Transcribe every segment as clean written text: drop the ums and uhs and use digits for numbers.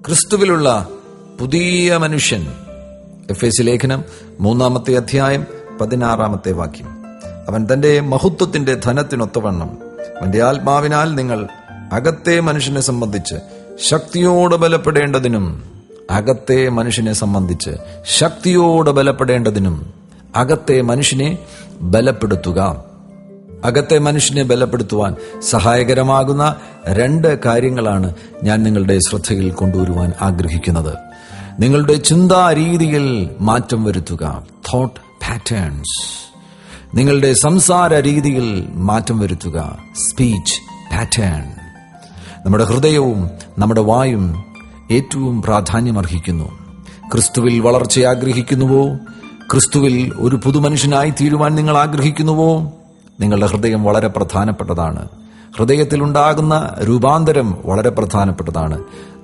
ക്രിസ്തുവിലുള്ള പുതിയ മനുഷ്യൻ. എഫേസ്യ ലേഖനം 3-ാമത്തെ അധ്യായം 16-ാമത്തെ വാക്യം. അവൻ തന്റെ മഹത്വത്തിന്റെ ധനത്തിനൊത്തവണ്ണം അവന്റെ ആത്മാവിനാൽ നിങ്ങൾ അകത്തെ മനുഷ്യനെ സംബന്ധിച്ച് ശക്തിയോടെ ബലപ്പെടേണ്ടതിനും അകത്തെ മനുഷ്യനെ സംബന്ധിച്ച് ശക്തിയോടെ ബലപ്പെടേണ്ടതിനും അകത്തെ മനുഷ്യനെ ബലപ്പെടുത്തുക. അകത്തെ മനുഷ്യനെ ബലപ്പെടുത്തുവാൻ സഹായകരമാകുന്ന 2 കാര്യങ്ങളാണ് ഞാൻ നിങ്ങളുടെ ശ്രദ്ധയിൽ കൊണ്ടുവരുവാൻ ആഗ്രഹിക്കുന്നത്. നിങ്ങളുടെ ചിന്താ രീതിയിൽ മാറ്റം വരുത്തുക, തോട്ട് പാറ്റേൺസ്. നിങ്ങളുടെ സംസാര രീതിയിൽ മാറ്റം വരുത്തുക, സ്പീച്ച് പാറ്റേൺ. നമ്മുടെ ഹൃദയവും നമ്മുടെ വായും ഏറ്റവും പ്രാധാന്യമർഹിക്കുന്നു. ക്രിസ്തുവിൽ വളർച്ച ആഗ്രഹിക്കുന്നുവോ? ക്രിസ്തുവിൽ ഒരു പുതുമനുഷ്യനായി തീരുവാൻ നിങ്ങൾ ആഗ്രഹിക്കുന്നുവോ? നിങ്ങളുടെ ഹൃദയം വളരെ പ്രധാനപ്പെട്ടതാണ്. ഹൃദയത്തിലുണ്ടാകുന്ന രൂപാന്തരം വളരെ പ്രധാനപ്പെട്ടതാണ്.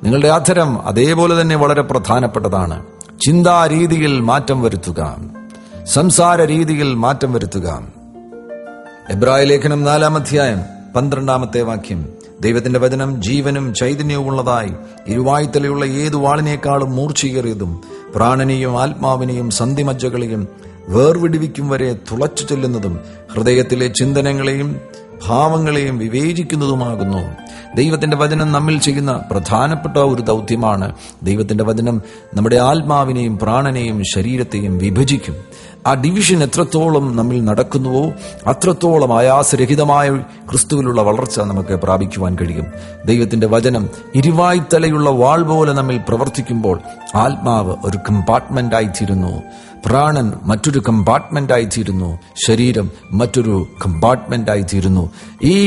നിങ്ങളുടെ അധരം അതേപോലെ തന്നെ വളരെ പ്രധാനപ്പെട്ടതാണ്. ചിന്താ രീതിയിൽ മാറ്റം വരുത്തുക, സംസാര രീതിയിൽ മാറ്റം വരുത്തുക. എബ്രായ ലേഖനം 4-ാം അധ്യായം 12-ാമത്തെ വാക്യം. ദൈവത്തിന്റെ വചനം ജീവനും ചൈതന്യവും ഉള്ളതായി ഇരുവായ്ത്തലയുള്ള ഏതു വാളിനേക്കാളും മൂർച്ചയേറിയതും പ്രാണനെയും ആത്മാവിനെയും സന്ധിമജ്ജകളെയും വേർവിടുവിക്കും വരെ തുളച്ചു ചെല്ലുന്നതും ഹൃദയത്തിലെ ചിന്തനങ്ങളെയും ഭാവങ്ങളെയും വിവേചിക്കുന്നതുമാകുന്നു. ദൈവത്തിന്റെ വചനം നമ്മിൽ ചെയ്യുന്ന പ്രധാനപ്പെട്ട ഒരു ദൗത്യമാണ്. ദൈവത്തിന്റെ വചനം നമ്മുടെ ആത്മാവിനെയും പ്രാണനെയും ശരീരത്തെയും വിഭജിക്കും. ആ ഡിവിഷൻ എത്രത്തോളം നമ്മിൽ നടക്കുന്നുവോ അത്രത്തോളം ആയാസരഹിതമായ ക്രിസ്തുവിലുള്ള വളർച്ച നമുക്ക് പ്രാപിക്കുവാൻ കഴിയും. ദൈവത്തിന്റെ വചനം ഇരുവായ്ത്തലയുള്ള വാൾ പോലെ നമ്മിൽ പ്രവർത്തിക്കുമ്പോൾ ആത്മാവ് ഒരു കമ്പാർട്ട്മെന്റ് ആയിത്തീരുന്നു, പ്രാണൻ മറ്റൊരു കമ്പാർട്ട്മെന്റ് ആയിത്തീരുന്നു, ശരീരം മറ്റൊരു കമ്പാർട്ട്മെന്റ് ആയിത്തീരുന്നു. ഈ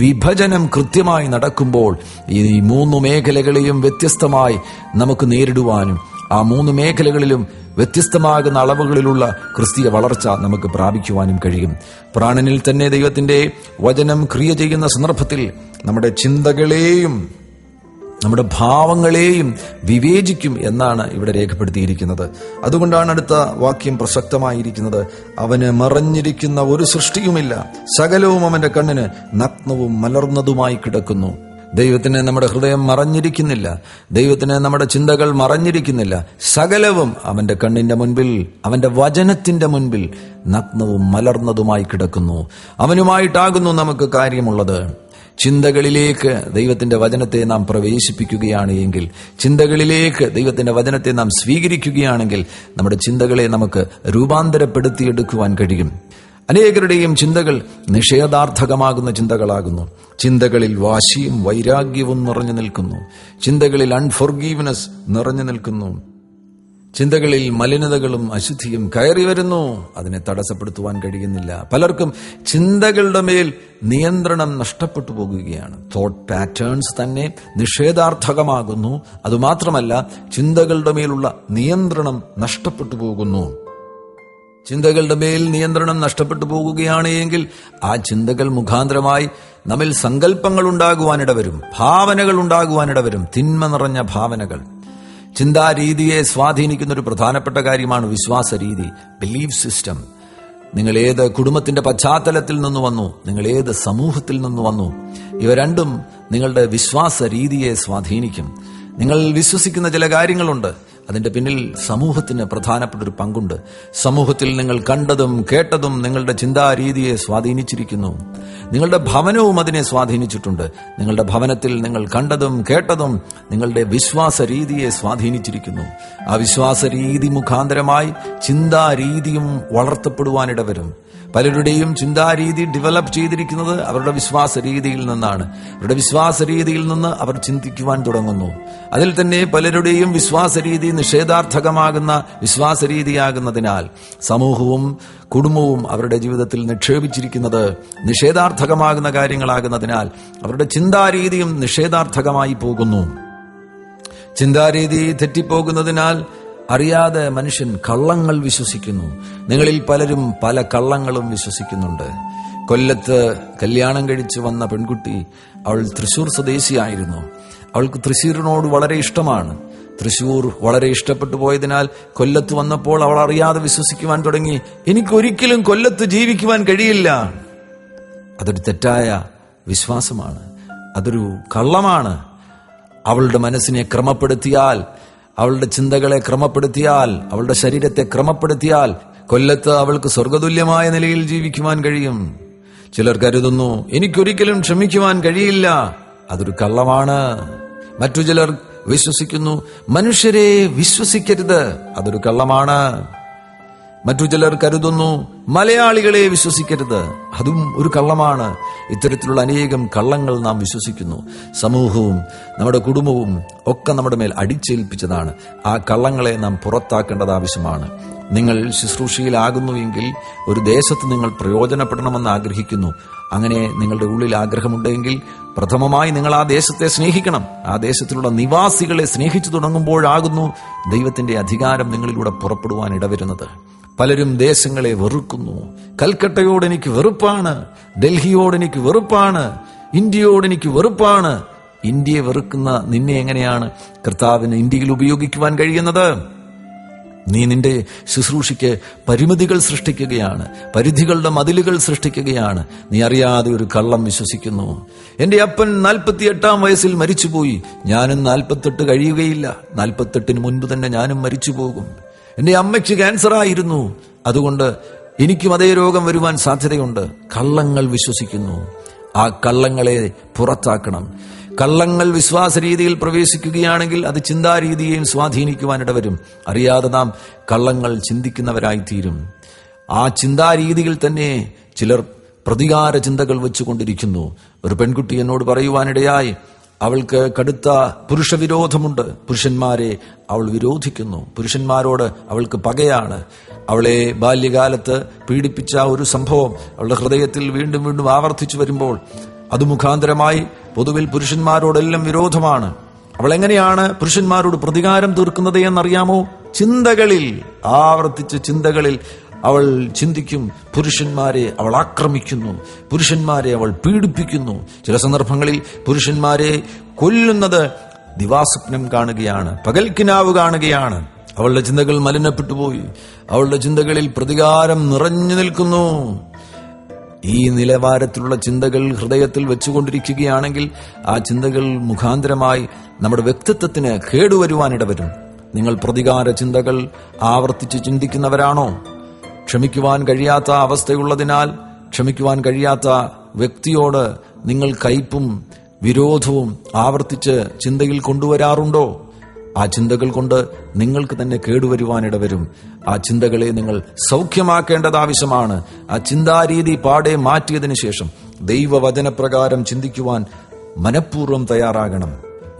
വിഭജനം കൃത്യമായി നടക്കുമ്പോൾ ഈ 3 മേഖലകളെയും വ്യത്യസ്തമായി നമുക്ക് നേരിടുവാനും ആ 3 മേഖലകളിലും വ്യത്യസ്തമാകുന്ന അളവുകളിലുള്ള ക്രിസ്തീയ വളർച്ച നമുക്ക് പ്രാപിക്കുവാനും കഴിയും. പ്രാണനിൽ തന്നെ ദൈവത്തിന്റെ വചനം ക്രിയ ചെയ്യുന്ന സന്ദർഭത്തിൽ നമ്മുടെ ചിന്തകളെയും നമ്മുടെ ഭാവങ്ങളെയും വിവേചിക്കും എന്നാണ് ഇവിടെ രേഖപ്പെടുത്തിയിരിക്കുന്നത്. അതുകൊണ്ടാണ് അടുത്ത വാക്യം പ്രസക്തമായിരിക്കുന്നത്. അവന് മറഞ്ഞിരിക്കുന്ന ഒരു സൃഷ്ടിയുമില്ല, സകലവും അവന്റെ കണ്ണിന് നഗ്നവും മലർന്നതുമായി കിടക്കുന്നു. ദൈവത്തിന് നമ്മുടെ ഹൃദയം മറഞ്ഞിരിക്കുന്നില്ല, ദൈവത്തിന് നമ്മുടെ ചിന്തകൾ മറഞ്ഞിരിക്കുന്നില്ല. സകലവും അവന്റെ കണ്ണിന്റെ മുൻപിൽ, അവന്റെ വചനത്തിന്റെ മുൻപിൽ നഗ്നവും മലർന്നതുമായി കിടക്കുന്നു. അവനുമായിട്ടാകുന്നു നമുക്ക് കാര്യമുള്ളത്. ചിന്തകളിലേക്ക് ദൈവത്തിന്റെ വചനത്തെ നാം പ്രവേശിപ്പിക്കുകയാണ് എങ്കിൽ, ചിന്തകളിലേക്ക് ദൈവത്തിന്റെ വചനത്തെ നാം സ്വീകരിക്കുകയാണെങ്കിൽ നമ്മുടെ ചിന്തകളെ നമുക്ക് രൂപാന്തരപ്പെടുത്തിയെടുക്കുവാൻ കഴിയും. അനേകരുടെയും ചിന്തകൾ നിഷേധാർത്ഥകമാകുന്ന ചിന്തകളാകുന്നു. ചിന്തകളിൽ വാശിയും വൈരാഗ്യവും നിറഞ്ഞു നിൽക്കുന്നു. ചിന്തകളിൽ അൺഫോർഗീവ്നെസ് നിറഞ്ഞു നിൽക്കുന്നു. ചിന്തകളിൽ മലിനതകളും അശുദ്ധിയും കയറി വരുന്നു. അതിനെ തടസ്സപ്പെടുത്തുവാൻ കഴിയുന്നില്ല. പലർക്കും ചിന്തകളുടെ മേൽ നിയന്ത്രണം നഷ്ടപ്പെട്ടു പോകുകയാണ്. തോട്ട് പാറ്റേൺസ് തന്നെ നിഷേധാർത്ഥകമാകുന്നു. അതുമാത്രമല്ല, ചിന്തകളുടെ മേലുള്ള നിയന്ത്രണം നഷ്ടപ്പെട്ടു പോകുന്നു. ചിന്തകളുടെ മേൽ നിയന്ത്രണം നഷ്ടപ്പെട്ടു പോകുകയാണ് എങ്കിൽ ആ ചിന്തകൾ മുഖാന്തരമായി നമ്മിൽ സങ്കല്പങ്ങൾ ഉണ്ടാകുവാനിടവരും, ഭാവനകൾ ഉണ്ടാകുവാനിടവരും, തിന്മ നിറഞ്ഞ ഭാവനകൾ. ചിന്താരീതിയെ സ്വാധീനിക്കുന്ന ഒരു പ്രധാനപ്പെട്ട കാര്യമാണ് വിശ്വാസ രീതി, ബിലീഫ് സിസ്റ്റം. നിങ്ങൾ ഏത് കുടുംബത്തിന്റെ പശ്ചാത്തലത്തിൽ നിന്ന് വന്നു, നിങ്ങൾ ഏത് സമൂഹത്തിൽ നിന്ന് വന്നു, ഇവ രണ്ടും നിങ്ങളുടെ വിശ്വാസ രീതിയെ സ്വാധീനിക്കും. നിങ്ങൾ വിശ്വസിക്കുന്ന ചില കാര്യങ്ങളുണ്ട്, അതിന്റെ പിന്നിൽ സമൂഹത്തിന് പ്രധാനപ്പെട്ട ഒരു പങ്കുണ്ട്. സമൂഹത്തിൽ നിങ്ങൾ കണ്ടതും കേട്ടതും നിങ്ങളുടെ ചിന്താരീതിയെ സ്വാധീനിച്ചിരിക്കുന്നു. നിങ്ങളുടെ ഭവനവും അതിനെ സ്വാധീനിച്ചിട്ടുണ്ട്. നിങ്ങളുടെ ഭവനത്തിൽ നിങ്ങൾ കണ്ടതും കേട്ടതും നിങ്ങളുടെ വിശ്വാസ രീതിയെ സ്വാധീനിച്ചിരിക്കുന്നു. ആ വിശ്വാസ രീതി മുഖാന്തരമായി ചിന്താരീതിയും വളർത്തപ്പെടുവാനിടവരും. പലരുടെയും ചിന്താരീതി ഡെവലപ്പ് ചെയ്തിരിക്കുന്നത് അവരുടെ വിശ്വാസ രീതിയിൽ നിന്നാണ്. അവരുടെ വിശ്വാസ രീതിയിൽ നിന്ന് അവർ ചിന്തിക്കുവാൻ തുടങ്ങുന്നു. അതിൽ തന്നെ പലരുടെയും വിശ്വാസ രീതി നിഷേധാർത്ഥകമാകുന്ന വിശ്വാസ രീതിയാകുന്നതിനാൽ സമൂഹവും കുടുംബവും അവരുടെ ജീവിതത്തിൽ നിക്ഷേപിച്ചിരിക്കുന്നത് നിഷേധാർത്ഥകമാകുന്ന കാര്യങ്ങളാകുന്നതിനാൽ അവരുടെ ചിന്താരീതിയും നിഷേധാർത്ഥകമായി പോകുന്നു. ചിന്താരീതി തെറ്റിപ്പോകുന്നതിനാൽ അറിയാതെ മനുഷ്യൻ കള്ളങ്ങൾ വിശ്വസിക്കുന്നു. നിങ്ങളിൽ പലരും പല കള്ളങ്ങളും വിശ്വസിക്കുന്നുണ്ട്. കൊല്ലത്ത് കല്യാണം കഴിച്ചു വന്ന പെൺകുട്ടി, അവൾ തൃശൂർ സ്വദേശിയായിരുന്നു. അവൾക്ക് തൃശ്ശൂരിനോട് വളരെ ഇഷ്ടമാണ്. തൃശൂർ വളരെ ഇഷ്ടപ്പെട്ടു പോയതിനാൽ കൊല്ലത്ത് വന്നപ്പോൾ അവൾ അറിയാതെ വിശ്വസിക്കുവാൻ തുടങ്ങി, എനിക്കൊരിക്കലും കൊല്ലത്ത് ജീവിക്കുവാൻ കഴിയില്ല. അതൊരു തെറ്റായ വിശ്വാസമാണ്, അതൊരു കള്ളമാണ്. അവളുടെ മനസ്സിനെ ക്രമപ്പെടുത്തിയാൽ, അവളുടെ ചിന്തകളെ ക്രമപ്പെടുത്തിയാൽ, അവളുടെ ശരീരത്തെ ക്രമപ്പെടുത്തിയാൽ കൊല്ലത്ത് അവൾക്ക് സ്വർഗതുല്യമായ നിലയിൽ ജീവിക്കുവാൻ കഴിയും. ചിലർ കരുതുന്നു, എനിക്കൊരിക്കലും ക്ഷമിക്കുവാൻ കഴിയില്ല. അതൊരു കള്ളമാണ്. മറ്റു ചിലർ വിശ്വസിക്കുന്നു, മനുഷ്യരെ വിശ്വസിക്കരുത്. അതൊരു കള്ളമാണ്. മറ്റു ചിലർ കരുതുന്നു, മലയാളികളെ വിശ്വസിക്കരുത്. അതും ഒരു കള്ളമാണ്. ഇത്തരത്തിലുള്ള അനേകം കള്ളങ്ങൾ നാം വിശ്വസിക്കുന്നു. സമൂഹവും നമ്മുടെ കുടുംബവും ഒക്കെ നമ്മുടെ മേൽ അടിച്ചേൽപ്പിച്ചതാണ്. ആ കള്ളങ്ങളെ നാം പുറത്താക്കേണ്ടത് ആവശ്യമാണ്. നിങ്ങൾ ശുശ്രൂഷയിലാകുന്നുവെങ്കിൽ, ഒരു ദേശത്ത് നിങ്ങൾ പ്രയോജനപ്പെടണമെന്ന് ആഗ്രഹിക്കുന്നു. അങ്ങനെ നിങ്ങളുടെ ഉള്ളിൽ ആഗ്രഹമുണ്ടെങ്കിൽ പ്രഥമമായി നിങ്ങൾ ആ ദേശത്തെ സ്നേഹിക്കണം. ആ ദേശത്തിലുള്ള നിവാസികളെ സ്നേഹിച്ചു തുടങ്ങുമ്പോഴാകുന്നു ദൈവത്തിന്റെ അധികാരം നിങ്ങളിലൂടെ പുറപ്പെടുവാൻ ഇടവരുന്നത്. പലരും ദേശങ്ങളെ വെറുക്കുന്നു. കൽക്കട്ടയോട് എനിക്ക് വെറുപ്പാണ്, ഡൽഹിയോട് എനിക്ക് വെറുപ്പാണ്, ഇന്ത്യയോട് എനിക്ക് വെറുപ്പാണ്. ഇന്ത്യയെ വെറുക്കുന്ന നിന്നെ എങ്ങനെയാണ് കർത്താവിന് ഇന്ത്യയിൽ ഉപയോഗിക്കുവാൻ കഴിയുന്നത്? നീ നിന്റെ ശുശ്രൂഷയ്ക്ക് പരിമിതികൾ സൃഷ്ടിക്കുകയാണ്, പരിധികളുടെ മതിലുകൾ സൃഷ്ടിക്കുകയാണ്. നീ അറിയാതെ ഒരു കള്ളം വിശ്വസിക്കുന്നു. എന്റെ അപ്പൻ 48-ാം വയസ്സിൽ മരിച്ചുപോയി, ഞാനും 48 കഴിയുകയില്ല. 48-ന് മുൻപ് തന്നെ ഞാനും മരിച്ചു പോകും. എന്റെ അമ്മയ്ക്ക് ക്യാൻസർ ആയിരുന്നു, അതുകൊണ്ട് എനിക്കും അതേ രോഗം വരുവാൻ സാധ്യതയുണ്ട്. കള്ളങ്ങൾ വിശ്വസിക്കുന്നു. ആ കള്ളങ്ങളെ പുറത്താക്കണം. കള്ളങ്ങൾ വിശ്വാസ രീതിയിൽ പ്രവേശിക്കുകയാണെങ്കിൽ അത് ചിന്താരീതിയെയും സ്വാധീനിക്കുവാനിടവരും. അറിയാതെ നാം കള്ളങ്ങൾ ചിന്തിക്കുന്നവരായിത്തീരും. ആ ചിന്താരീതിയിൽ തന്നെ ചിലർ പ്രതികാര ചിന്തകൾ വെച്ചുകൊണ്ടിരിക്കുന്നു. ഒരു പെൺകുട്ടി എന്നോട് പറയുവാനിടയായി, അവൾക്ക് കടുത്ത പുരുഷവിരോധമുണ്ട്. പുരുഷന്മാരെ അവൾ വിരോധിക്കുന്നു. പുരുഷന്മാരോട് അവൾക്ക് പകയാണ്. അവളെ ബാല്യകാലത്ത് പീഡിപ്പിച്ച ഒരു സംഭവം അവളുടെ ഹൃദയത്തിൽ വീണ്ടും വീണ്ടും ആവർത്തിച്ചു വരുമ്പോൾ അത് മുഖാന്തരമായി പൊതുവിൽ പുരുഷന്മാരോടെല്ലാം വിരോധമാണ്. അവൾ എങ്ങനെയാണ് പുരുഷന്മാരോട് പ്രതികാരം തീർക്കുന്നത് എന്നറിയാമോ? ചിന്തകളിൽ, ആവർത്തിച്ച് ചിന്തകളിൽ അവൾ ചിന്തിക്കും. പുരുഷന്മാരെ അവൾ ആക്രമിക്കുന്നു, പുരുഷന്മാരെ അവൾ പീഡിപ്പിക്കുന്നു. ചില സന്ദർഭങ്ങളിൽ പുരുഷന്മാരെ കൊല്ലുന്നത് ദിവാസ്വപ്നം കാണുകയാണ്, പകൽക്കിനാവ് കാണുകയാണ്. അവളുടെ ചിന്തകൾ മലിനപ്പെട്ടുപോയി. അവളുടെ ചിന്തകളിൽ പ്രതികാരം നിറഞ്ഞു നിൽക്കുന്നു. ഈ നിലവാരത്തിലുള്ള ചിന്തകൾ ഹൃദയത്തിൽ വെച്ചുകൊണ്ടിരിക്കുകയാണെങ്കിൽ ആ ചിന്തകൾ മുഖാന്തരമായി നമ്മുടെ വ്യക്തിത്വത്തിന് കേടുവരുവാനിടവരും. നിങ്ങൾ പ്രതികാര ചിന്തകൾ ആവർത്തിച്ച് ചിന്തിക്കുന്നവരാണോ? ക്ഷമിക്കുവാൻ കഴിയാത്ത അവസ്ഥയുള്ളതിനാൽ ക്ഷമിക്കുവാൻ കഴിയാത്ത വ്യക്തിയോട് നിങ്ങൾ കയ്പും വിരോധവും ആവർത്തിച്ച് ചിന്തയിൽ കൊണ്ടുവരാറുണ്ടോ? ആ ചിന്തകൾ കൊണ്ട് നിങ്ങൾക്ക് തന്നെ കേടുവരുവാനിടവരും. ആ ചിന്തകളെ നിങ്ങൾ സൗഖ്യമാക്കേണ്ടത് ആവശ്യമാണ്. ആ ചിന്താരീതി പാടെ മാറ്റിയതിനു ശേഷം ദൈവവചനപ്രകാരം ചിന്തിക്കുവാൻ മനഃപൂർവ്വം തയ്യാറാകണം.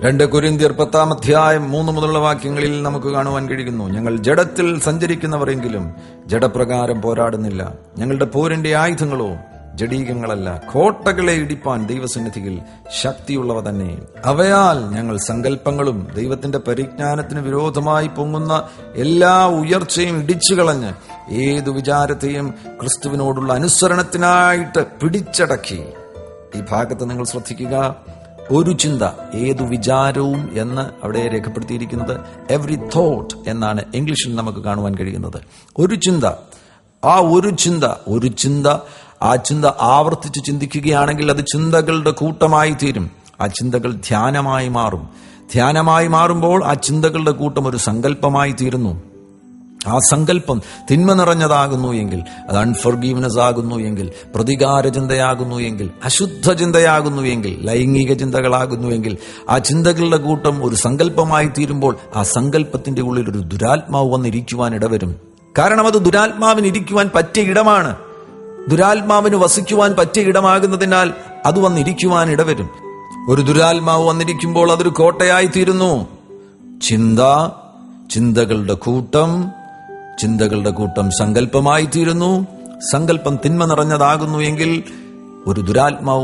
2 കൊരിന്ത്യർ 10-ാം അധ്യായം 3 മുതലുള്ള വാക്യങ്ങളിൽ നമുക്ക് കാണുവാൻ കഴിയുന്നു, ഞങ്ങൾ ജഡത്തിൽ സഞ്ചരിക്കുന്നവരെങ്കിലും ജഡപ്രകാരം പോരാടുന്നില്ല. ഞങ്ങളുടെ പോരിന്റെ ആയുധങ്ങളോ ജഡീകങ്ങളല്ല, കോട്ടകളെ ഇടിപ്പാൻ ദൈവസന്നിധിയിൽ ശക്തിയുള്ളവ തന്നെ. അവയാൽ ഞങ്ങൾ സങ്കല്പങ്ങളും ദൈവത്തിന്റെ പരിജ്ഞാനത്തിന് വിരോധമായി പൊങ്ങുന്ന എല്ലാ ഉയർച്ചയും ഇടിച്ചുകളഞ്ഞ് ഏതു വിചാരത്തെയും ക്രിസ്തുവിനോടുള്ള അനുസരണത്തിനായിട്ട് പിടിച്ചടക്കി. ഈ ഭാഗത്ത് നിങ്ങൾ ശ്രദ്ധിക്കുക, ഒരു ചിന്ത, ഏതു വിചാരവും എന്ന് അവിടെ രേഖപ്പെടുത്തിയിരിക്കുന്നത് എവറി തോട്ട് എന്നാണ് ഇംഗ്ലീഷിൽ നമുക്ക് കാണുവാൻ കഴിയുന്നത്. ഒരു ചിന്ത, ആ ചിന്ത ആവർത്തിച്ച് ചിന്തിക്കുകയാണെങ്കിൽ അത് ചിന്തകളുടെ കൂട്ടമായി തീരും. ആ ചിന്തകൾ ധ്യാനമായി മാറും. ധ്യാനമായി മാറുമ്പോൾ ആ ചിന്തകളുടെ കൂട്ടം ഒരു സങ്കല്പമായി തീരുന്നു. ആ സങ്കല്പം തിന്മ നിറഞ്ഞതാകുന്നു എങ്കിൽ, അത് അൺഫോർഗീവ്നെസ് ആകുന്നു എങ്കിൽ, പ്രതികാര ചിന്തയാകുന്നു എങ്കിൽ, അശുദ്ധ ചിന്തയാകുന്നു എങ്കിൽ, ലൈംഗിക ചിന്തകളാകുന്നു എങ്കിൽ, ആ ചിന്തകളുടെ കൂട്ടം ഒരു സങ്കല്പമായി തീരുമ്പോൾ ആ സങ്കല്പത്തിന്റെ ഉള്ളിൽ ഒരു ദുരാത്മാവ് വന്നിരിക്കുവാൻ ഇടവരും. കാരണം അത് ദുരാത്മാവിന് ഇരിക്കുവാൻ പറ്റിയ ഇടമാണ്. ദുരാത്മാവിന് വസിക്കുവാൻ പറ്റിയ ഇടമാകുന്നതിനാൽ അത് വന്നിരിക്കുവാൻ ഇടവരും. ഒരു ദുരാത്മാവ് വന്നിരിക്കുമ്പോൾ അതൊരു കോട്ടയായി തീരുന്നു. ചിന്തകളുടെ കൂട്ടം സങ്കല്പമായി തീരുന്നു. സങ്കല്പം തിന്മ നിറഞ്ഞതാകുന്നു എങ്കിൽ ഒരു ദുരാത്മാവ്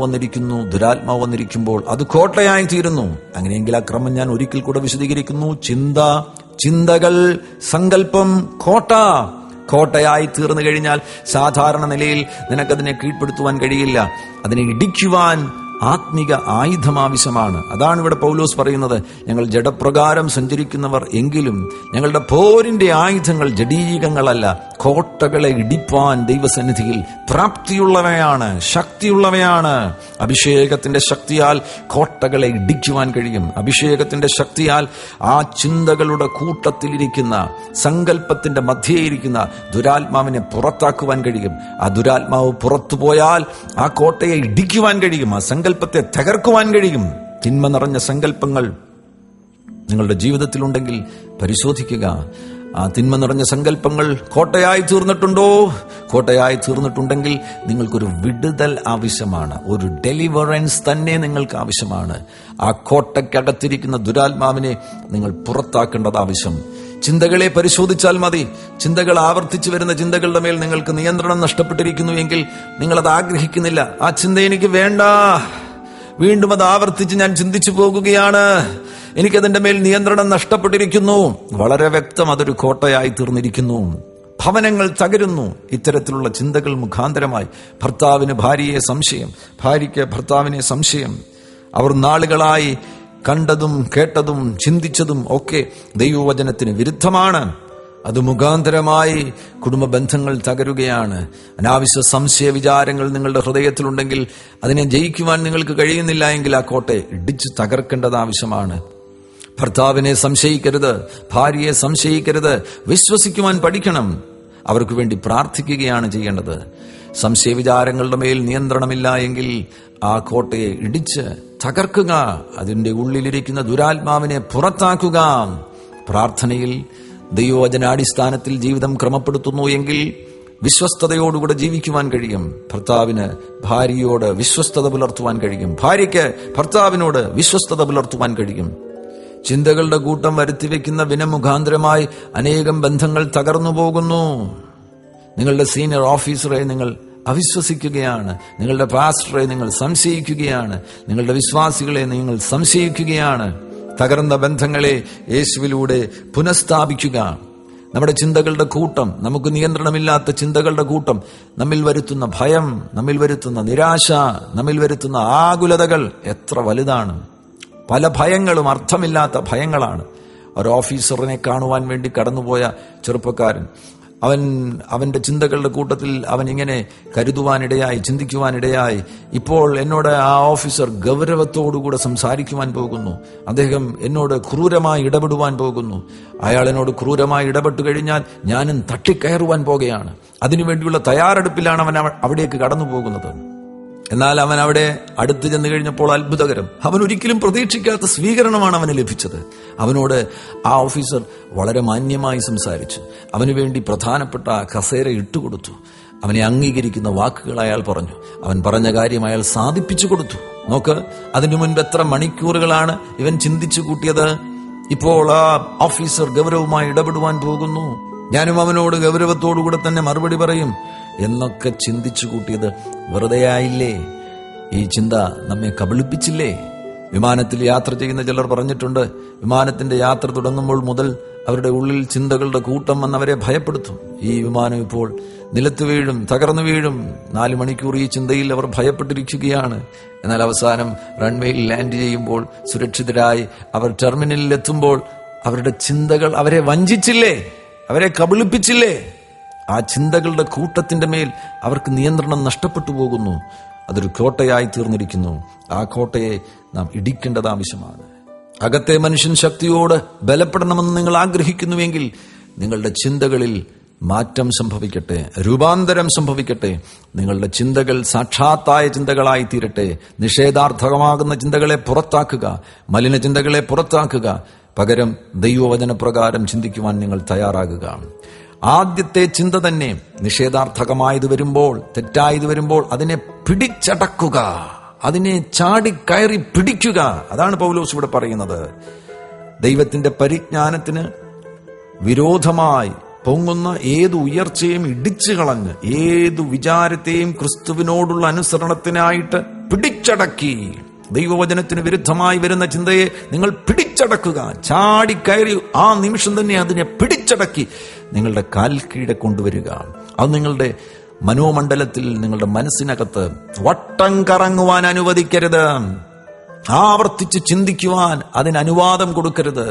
വന്നിരിക്കുമ്പോൾ അത് കോട്ടയായി തീരുന്നു. അങ്ങനെയെങ്കിൽ ആ ക്രമം ഞാൻ ഒരിക്കൽ കൂടെ വിശദീകരിക്കുന്നു. ചിന്തകൾ, സങ്കല്പം, കോട്ടയായി തീർന്നു കഴിഞ്ഞാൽ സാധാരണ നിലയിൽ നിനക്കതിനെ കീഴ്പ്പെടുത്തുവാൻ കഴിയില്ല. അതിനെ ഇടിക്കുവാൻ ആത്മിക ആയുധം ആവശ്യമാണ്. അതാണ് ഇവിടെ പൗലോസ് പറയുന്നത്, ഞങ്ങൾ ജഡപ്രകാരം സഞ്ചരിക്കുന്നവർ എങ്കിലും ഞങ്ങളുടെ പോരിന്റെ ആയുധങ്ങൾ ജഡീകങ്ങളല്ല, കോട്ടകളെ ഇടിപ്പാൻ ദൈവസന്നിധിയിൽ പ്രാപ്തിയുള്ളവയാണ്, ശക്തിയുള്ളവയാണ്. അഭിഷേകത്തിന്റെ ശക്തിയാൽ കോട്ടകളെ ഇടിക്കുവാൻ കഴിയും. അഭിഷേകത്തിന്റെ ശക്തിയാൽ ആ ചിന്തകളുടെ കൂട്ടത്തിലിരിക്കുന്ന, സങ്കല്പത്തിന്റെ മധ്യേയിരിക്കുന്ന ദുരാത്മാവിനെ പുറത്താക്കുവാൻ കഴിയും. ആ ദുരാത്മാവ് പുറത്തു പോയാൽ ആ കോട്ടയെ ഇടിക്കുവാൻ കഴിയും, ആ സങ്കല്പത്തെ തകർക്കുവാൻ കഴിയും. തിന്മ നിറഞ്ഞ സങ്കല്പങ്ങൾ നിങ്ങളുടെ ജീവിതത്തിലുണ്ടെങ്കിൽ പരിശോധിക്കുക. ആ തിന്മ നിറഞ്ഞ സങ്കല്പങ്ങൾ കോട്ടയായി തീർന്നിട്ടുണ്ടോ? കോട്ടയായി തീർന്നിട്ടുണ്ടെങ്കിൽ നിങ്ങൾക്കൊരു വിടുതൽ ആവശ്യമാണ്, ഒരു ഡെലിവറൻസ് തന്നെ നിങ്ങൾക്ക് ആവശ്യമാണ്. ആ കോട്ടയ്ക്കകത്തിരിക്കുന്ന ദുരാത്മാവിനെ നിങ്ങൾ പുറത്താക്കേണ്ടത് ആവശ്യം. ചിന്തകളെ പരിശോധിച്ചാൽ മതി. ചിന്തകൾ ആവർത്തിച്ചു വരുന്ന ചിന്തകളുടെ മേൽ നിങ്ങൾക്ക് നിയന്ത്രണം നഷ്ടപ്പെട്ടിരിക്കുന്നു എങ്കിൽ നിങ്ങളത് ആഗ്രഹിക്കുന്നില്ല. ആ ചിന്ത എനിക്ക് വേണ്ട, വീണ്ടും അത് ആവർത്തിച്ച് ഞാൻ ചിന്തിച്ചു പോകുകയാണ്, എനിക്കതിന്റെ മേൽ നിയന്ത്രണം നഷ്ടപ്പെട്ടിരിക്കുന്നു. വളരെ വ്യക്തം, അതൊരു കോട്ടയായി തീർന്നിരിക്കുന്നു. ഭവനങ്ങൾ തകരുന്നു ഇത്തരത്തിലുള്ള ചിന്തകൾ മുഖാന്തരമായി. ഭർത്താവിന് ഭാര്യയെ സംശയം, ഭാര്യയ്ക്ക് ഭർത്താവിനെ സംശയം. അവർ നാളുകളായി കണ്ടതും കേട്ടതും ചിന്തിച്ചതും ഒക്കെ ദൈവവചനത്തിന് വിരുദ്ധമാണ്. അത് മുഖാന്തരമായി കുടുംബ ബന്ധങ്ങൾ തകരുകയാണ്. അനാവശ്യ സംശയ വിചാരങ്ങൾ നിങ്ങളുടെ ഹൃദയത്തിലുണ്ടെങ്കിൽ അതിനെ ജയിക്കുവാൻ നിങ്ങൾക്ക് കഴിയുന്നില്ല എങ്കിൽ ആ കോട്ടയെ ഇടിച്ചു തകർക്കേണ്ടത് ആവശ്യമാണ്. ഭർത്താവിനെ സംശയിക്കരുത്, ഭാര്യയെ സംശയിക്കരുത്, വിശ്വസിക്കുവാൻ പഠിക്കണം. അവർക്ക് വേണ്ടി പ്രാർത്ഥിക്കുകയാണ് ചെയ്യേണ്ടത്. സംശയവിചാരങ്ങളുടെ മേൽ നിയന്ത്രണമില്ല എങ്കിൽ ആ കോട്ടയെ ഇടിച്ച് തകർക്കുക, അതിന്റെ ഉള്ളിലിരിക്കുന്ന ദുരാത്മാവിനെ പുറത്താക്കുക. പ്രാർത്ഥനയിൽ ദൈവവചനാടിസ്ഥാനത്തിൽ ജീവിതം ക്രമപ്പെടുത്തുന്നു എങ്കിൽ വിശ്വസ്തയോടുകൂടെ ജീവിക്കുവാൻ കഴിയും. ഭർത്താവിന് ഭാര്യയോട് വിശ്വസ്തത പുലർത്തുവാൻ കഴിയും, ഭാര്യയ്ക്ക് ഭർത്താവിനോട് വിശ്വസ്തത പുലർത്തുവാൻ കഴിയും. ചിന്തകളുടെ കൂട്ടം വരുത്തിവെക്കുന്ന വിനമുഖാന്തരമായി അനേകം ബന്ധങ്ങൾ തകർന്നു പോകുന്നു. നിങ്ങളുടെ സീനിയർ ഓഫീസറെ നിങ്ങൾ അവിശ്വസിക്കുകയാണ്, നിങ്ങളുടെ പാസ്റ്ററെ നിങ്ങൾ സംശയിക്കുകയാണ്, നിങ്ങളുടെ വിശ്വാസികളെ നിങ്ങൾ സംശയിക്കുകയാണ്. തകർന്ന ബന്ധങ്ങളെ യേശുവിലൂടെ പുനഃസ്ഥാപിക്കുക. നമ്മുടെ ചിന്തകളുടെ കൂട്ടം, നമുക്ക് നിയന്ത്രണമില്ലാത്ത ചിന്തകളുടെ കൂട്ടം നമ്മിൽ വരുത്തുന്ന ഭയം, നമ്മിൽ വരുത്തുന്ന നിരാശ, നമ്മിൽ വരുത്തുന്ന ആകുലതകൾ എത്ര വലുതാണ്. പല ഭയങ്ങളും അർത്ഥമില്ലാത്ത ഭയങ്ങളാണ്. ഒരു ഓഫീസറിനെ കാണുവാൻ വേണ്ടി കടന്നുപോയ ചെറുപ്പക്കാരൻ, അവന്റെ ചിന്തകളുടെ കൂട്ടത്തിൽ അവൻ ഇങ്ങനെ കരുതുവാനിടയായി, ചിന്തിക്കുവാനിടയായി, ഇപ്പോൾ എന്നോട് ആ ഓഫീസർ ഗൗരവത്തോടുകൂടെ സംസാരിക്കുവാൻ പോകുന്നു, അദ്ദേഹം എന്നോട് ക്രൂരമായി ഇടപെടുവാൻ പോകുന്നു, അയാൾ എന്നോട് ക്രൂരമായി ഇടപെട്ടു കഴിഞ്ഞാൽ ഞാനും തട്ടിക്കയറുവാൻ പോകുകയാണ്. അതിനുവേണ്ടിയുള്ള തയ്യാറെടുപ്പിലാണ് അവൻ അവിടേക്ക് കടന്നു പോകുന്നത്. എന്നാൽ അവൻ അവിടെ അടുത്ത് ചെന്ന് കഴിഞ്ഞപ്പോൾ അത്ഭുതകരം, അവൻ ഒരിക്കലും പ്രതീക്ഷിക്കാത്ത സ്വീകരണമാണ് അവന് ലഭിച്ചത്. അവനോട് ആ ഓഫീസർ വളരെ മാന്യമായി സംസാരിച്ചു, അവന് വേണ്ടി പ്രധാനപ്പെട്ട കസേര ഇട്ടുകൊടുത്തു, അവനെ അംഗീകരിക്കുന്ന വാക്കുകൾ അയാൾ പറഞ്ഞു, അവൻ പറഞ്ഞ കാര്യം അയാൾ സാധിപ്പിച്ചു കൊടുത്തു. നോക്ക്, അതിനു മുൻപ് എത്ര മണിക്കൂറുകളാണ് ഇവൻ ചിന്തിച്ചു കൂട്ടിയത്. ഇപ്പോൾ ആ ഓഫീസർ ഗൗരവമായി ഇടപെടുവാൻ പോകുന്നു, ഞാനും അവനോട് ഗൗരവത്തോടുകൂടെ തന്നെ മറുപടി പറയും എന്നൊക്കെ ചിന്തിച്ചു കൂട്ടിയത് വെറുതെയായില്ലേ? ഈ ചിന്ത നമ്മെ കബളിപ്പിച്ചില്ലേ? വിമാനത്തിൽ യാത്ര ചെയ്യുന്ന ചിലർ പറഞ്ഞിട്ടുണ്ട്, വിമാനത്തിന്റെ യാത്ര തുടങ്ങുമ്പോൾ മുതൽ അവരുടെ ഉള്ളിൽ ചിന്തകളുടെ കൂട്ടം വന്നവരെ ഭയപ്പെടുത്തും. ഈ വിമാനം ഇപ്പോൾ നിലത്ത് വീഴും, തകർന്നു വീഴും. 4 മണിക്കൂർ ഈ ചിന്തയിൽ അവർ ഭയപ്പെട്ടിരിക്കുകയാണ്. എന്നാൽ അവസാനം റൺവേയിൽ ലാൻഡ് ചെയ്യുമ്പോൾ, സുരക്ഷിതരായി അവർ ടെർമിനലിൽ എത്തുമ്പോൾ അവരുടെ ചിന്തകൾ അവരെ വഞ്ചിച്ചില്ലേ? അവരെ കബളിപ്പിച്ചില്ലേ? ആ ചിന്തകളുടെ കൂട്ടത്തിന്റെ മേൽ അവർക്ക് നിയന്ത്രണം നഷ്ടപ്പെട്ടു പോകുന്നു. അതൊരു കോട്ടയായി തീർന്നിരിക്കുന്നു. ആ കോട്ടയെ നാം ഇടിക്കേണ്ടത് ആവശ്യമാണ്. അകത്തെ മനുഷ്യൻ ശക്തിയോട് ബലപ്പെടണമെന്ന് നിങ്ങൾ ആഗ്രഹിക്കുന്നുവെങ്കിൽ നിങ്ങളുടെ ചിന്തകളിൽ മാറ്റം സംഭവിക്കട്ടെ, രൂപാന്തരം സംഭവിക്കട്ടെ. നിങ്ങളുടെ ചിന്തകൾ സാക്ഷാത്തായ ചിന്തകളായി തീരട്ടെ. നിഷേധാർത്ഥകമാകുന്ന ചിന്തകളെ പുറത്താക്കുക, മലിന ചിന്തകളെ പുറത്താക്കുക. പകരം ദൈവവചനപ്രകാരം ചിന്തിക്കുവാൻ നിങ്ങൾ തയ്യാറാകുക. ആദ്യത്തെ ചിന്ത തന്നെ നിഷേധാർത്ഥകമായത് വരുമ്പോൾ, തെറ്റായത് വരുമ്പോൾ അതിനെ പിടിച്ചടക്കുക, അതിനെ ചാടിക്കയറി പിടിക്കുക. അതാണ് പൗലോസ് ഇവിടെ പറയുന്നത്. ദൈവത്തിന്റെ പരിജ്ഞാനത്തിന് വിരോധമായി പൊങ്ങുന്ന ഏതു ഉയർച്ചയും ഇടിച്ചു കളഞ്ഞ് ഏതു വിചാരത്തെയും ക്രിസ്തുവിനോടുള്ള അനുസരണത്തിനായിട്ട് പിടിച്ചടക്കി, ദൈവവചനത്തിന് വിരുദ്ധമായി വരുന്ന ചിന്തയെ നിങ്ങൾ പിടിച്ചടക്കുക. ചാടിക്കയറി ആ നിമിഷം തന്നെ അതിനെ പിടിച്ചടക്കി നിങ്ങളുടെ കാൽ കീഴെ കൊണ്ടുവരിക. അത് നിങ്ങളുടെ മനോമണ്ഡലത്തിൽ, നിങ്ങളുടെ മനസ്സിനകത്ത് വട്ടം കറങ്ങുവാൻ അനുവദിക്കരുത്. ആവർത്തിച്ച് ചിന്തിക്കുവാൻ അതിന് അനുവാദം കൊടുക്കരുത്.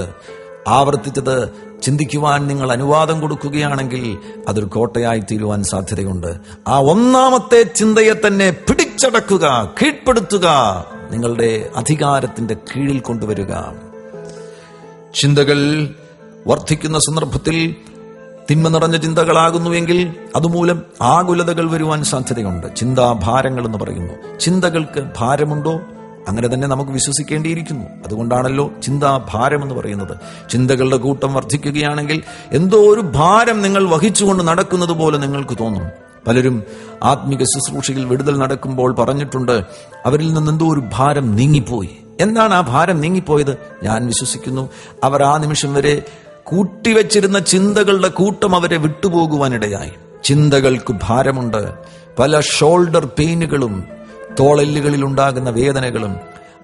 ആവർത്തിച്ചത് ചിന്തിക്കുവാൻ നിങ്ങൾ അനുവാദം കൊടുക്കുകയാണെങ്കിൽ അതൊരു കോട്ടയായി തീരുവാൻ സാധ്യതയുണ്ട്. ആ ഒന്നാമത്തെ ചിന്തയെ തന്നെ പിടിച്ചടക്കുക, കീഴ്പ്പെടുത്തുക, നിങ്ങളുടെ അധികാരത്തിന്റെ കീഴിൽ കൊണ്ടുവരിക. ചിന്തകൾ വർദ്ധിക്കുന്ന സന്ദർഭത്തിൽ തിന്മ നിറഞ്ഞ ചിന്തകളാകുന്നുവെങ്കിൽ അതുമൂലം ആകുലതകൾ വരുവാൻ സാധ്യതയുണ്ട്. ചിന്താഭാരങ്ങൾ എന്ന് പറയുന്നു. ചിന്തകൾക്ക് ഭാരമുണ്ടോ? അങ്ങനെ തന്നെ നമുക്ക് വിശ്വസിക്കേണ്ടിയിരിക്കുന്നു. അതുകൊണ്ടാണല്ലോ ചിന്താഭാരം എന്ന് പറയുന്നത്. ചിന്തകളുടെ കൂട്ടം വർദ്ധിക്കുകയാണെങ്കിൽ എന്തോ ഒരു ഭാരം നിങ്ങൾ വഹിച്ചുകൊണ്ട് നടക്കുന്നത് പോലെ നിങ്ങൾക്ക് തോന്നും. പലരും ആത്മിക ശുശ്രൂഷയിൽ വിടുതൽ നടക്കുമ്പോൾ പറഞ്ഞിട്ടുണ്ട്, അവരിൽ നിന്ന് എന്തോ ഒരു ഭാരം നീങ്ങിപ്പോയി. എന്താണ് ആ ഭാരം നീങ്ങിപ്പോയത്? ഞാൻ വിശ്വസിക്കുന്നു അവർ ആ നിമിഷം വരെ കൂട്ടിവെച്ചിരുന്ന ചിന്തകളുടെ കൂട്ടം അവരെ വിട്ടുപോകുവാനിടയായി. ചിന്തകൾക്ക് ഭാരമുണ്ട്. പല ഷോൾഡർ പെയിനുകളും, തോളെല്ലുകളിൽ ഉണ്ടാകുന്ന വേദനകളും,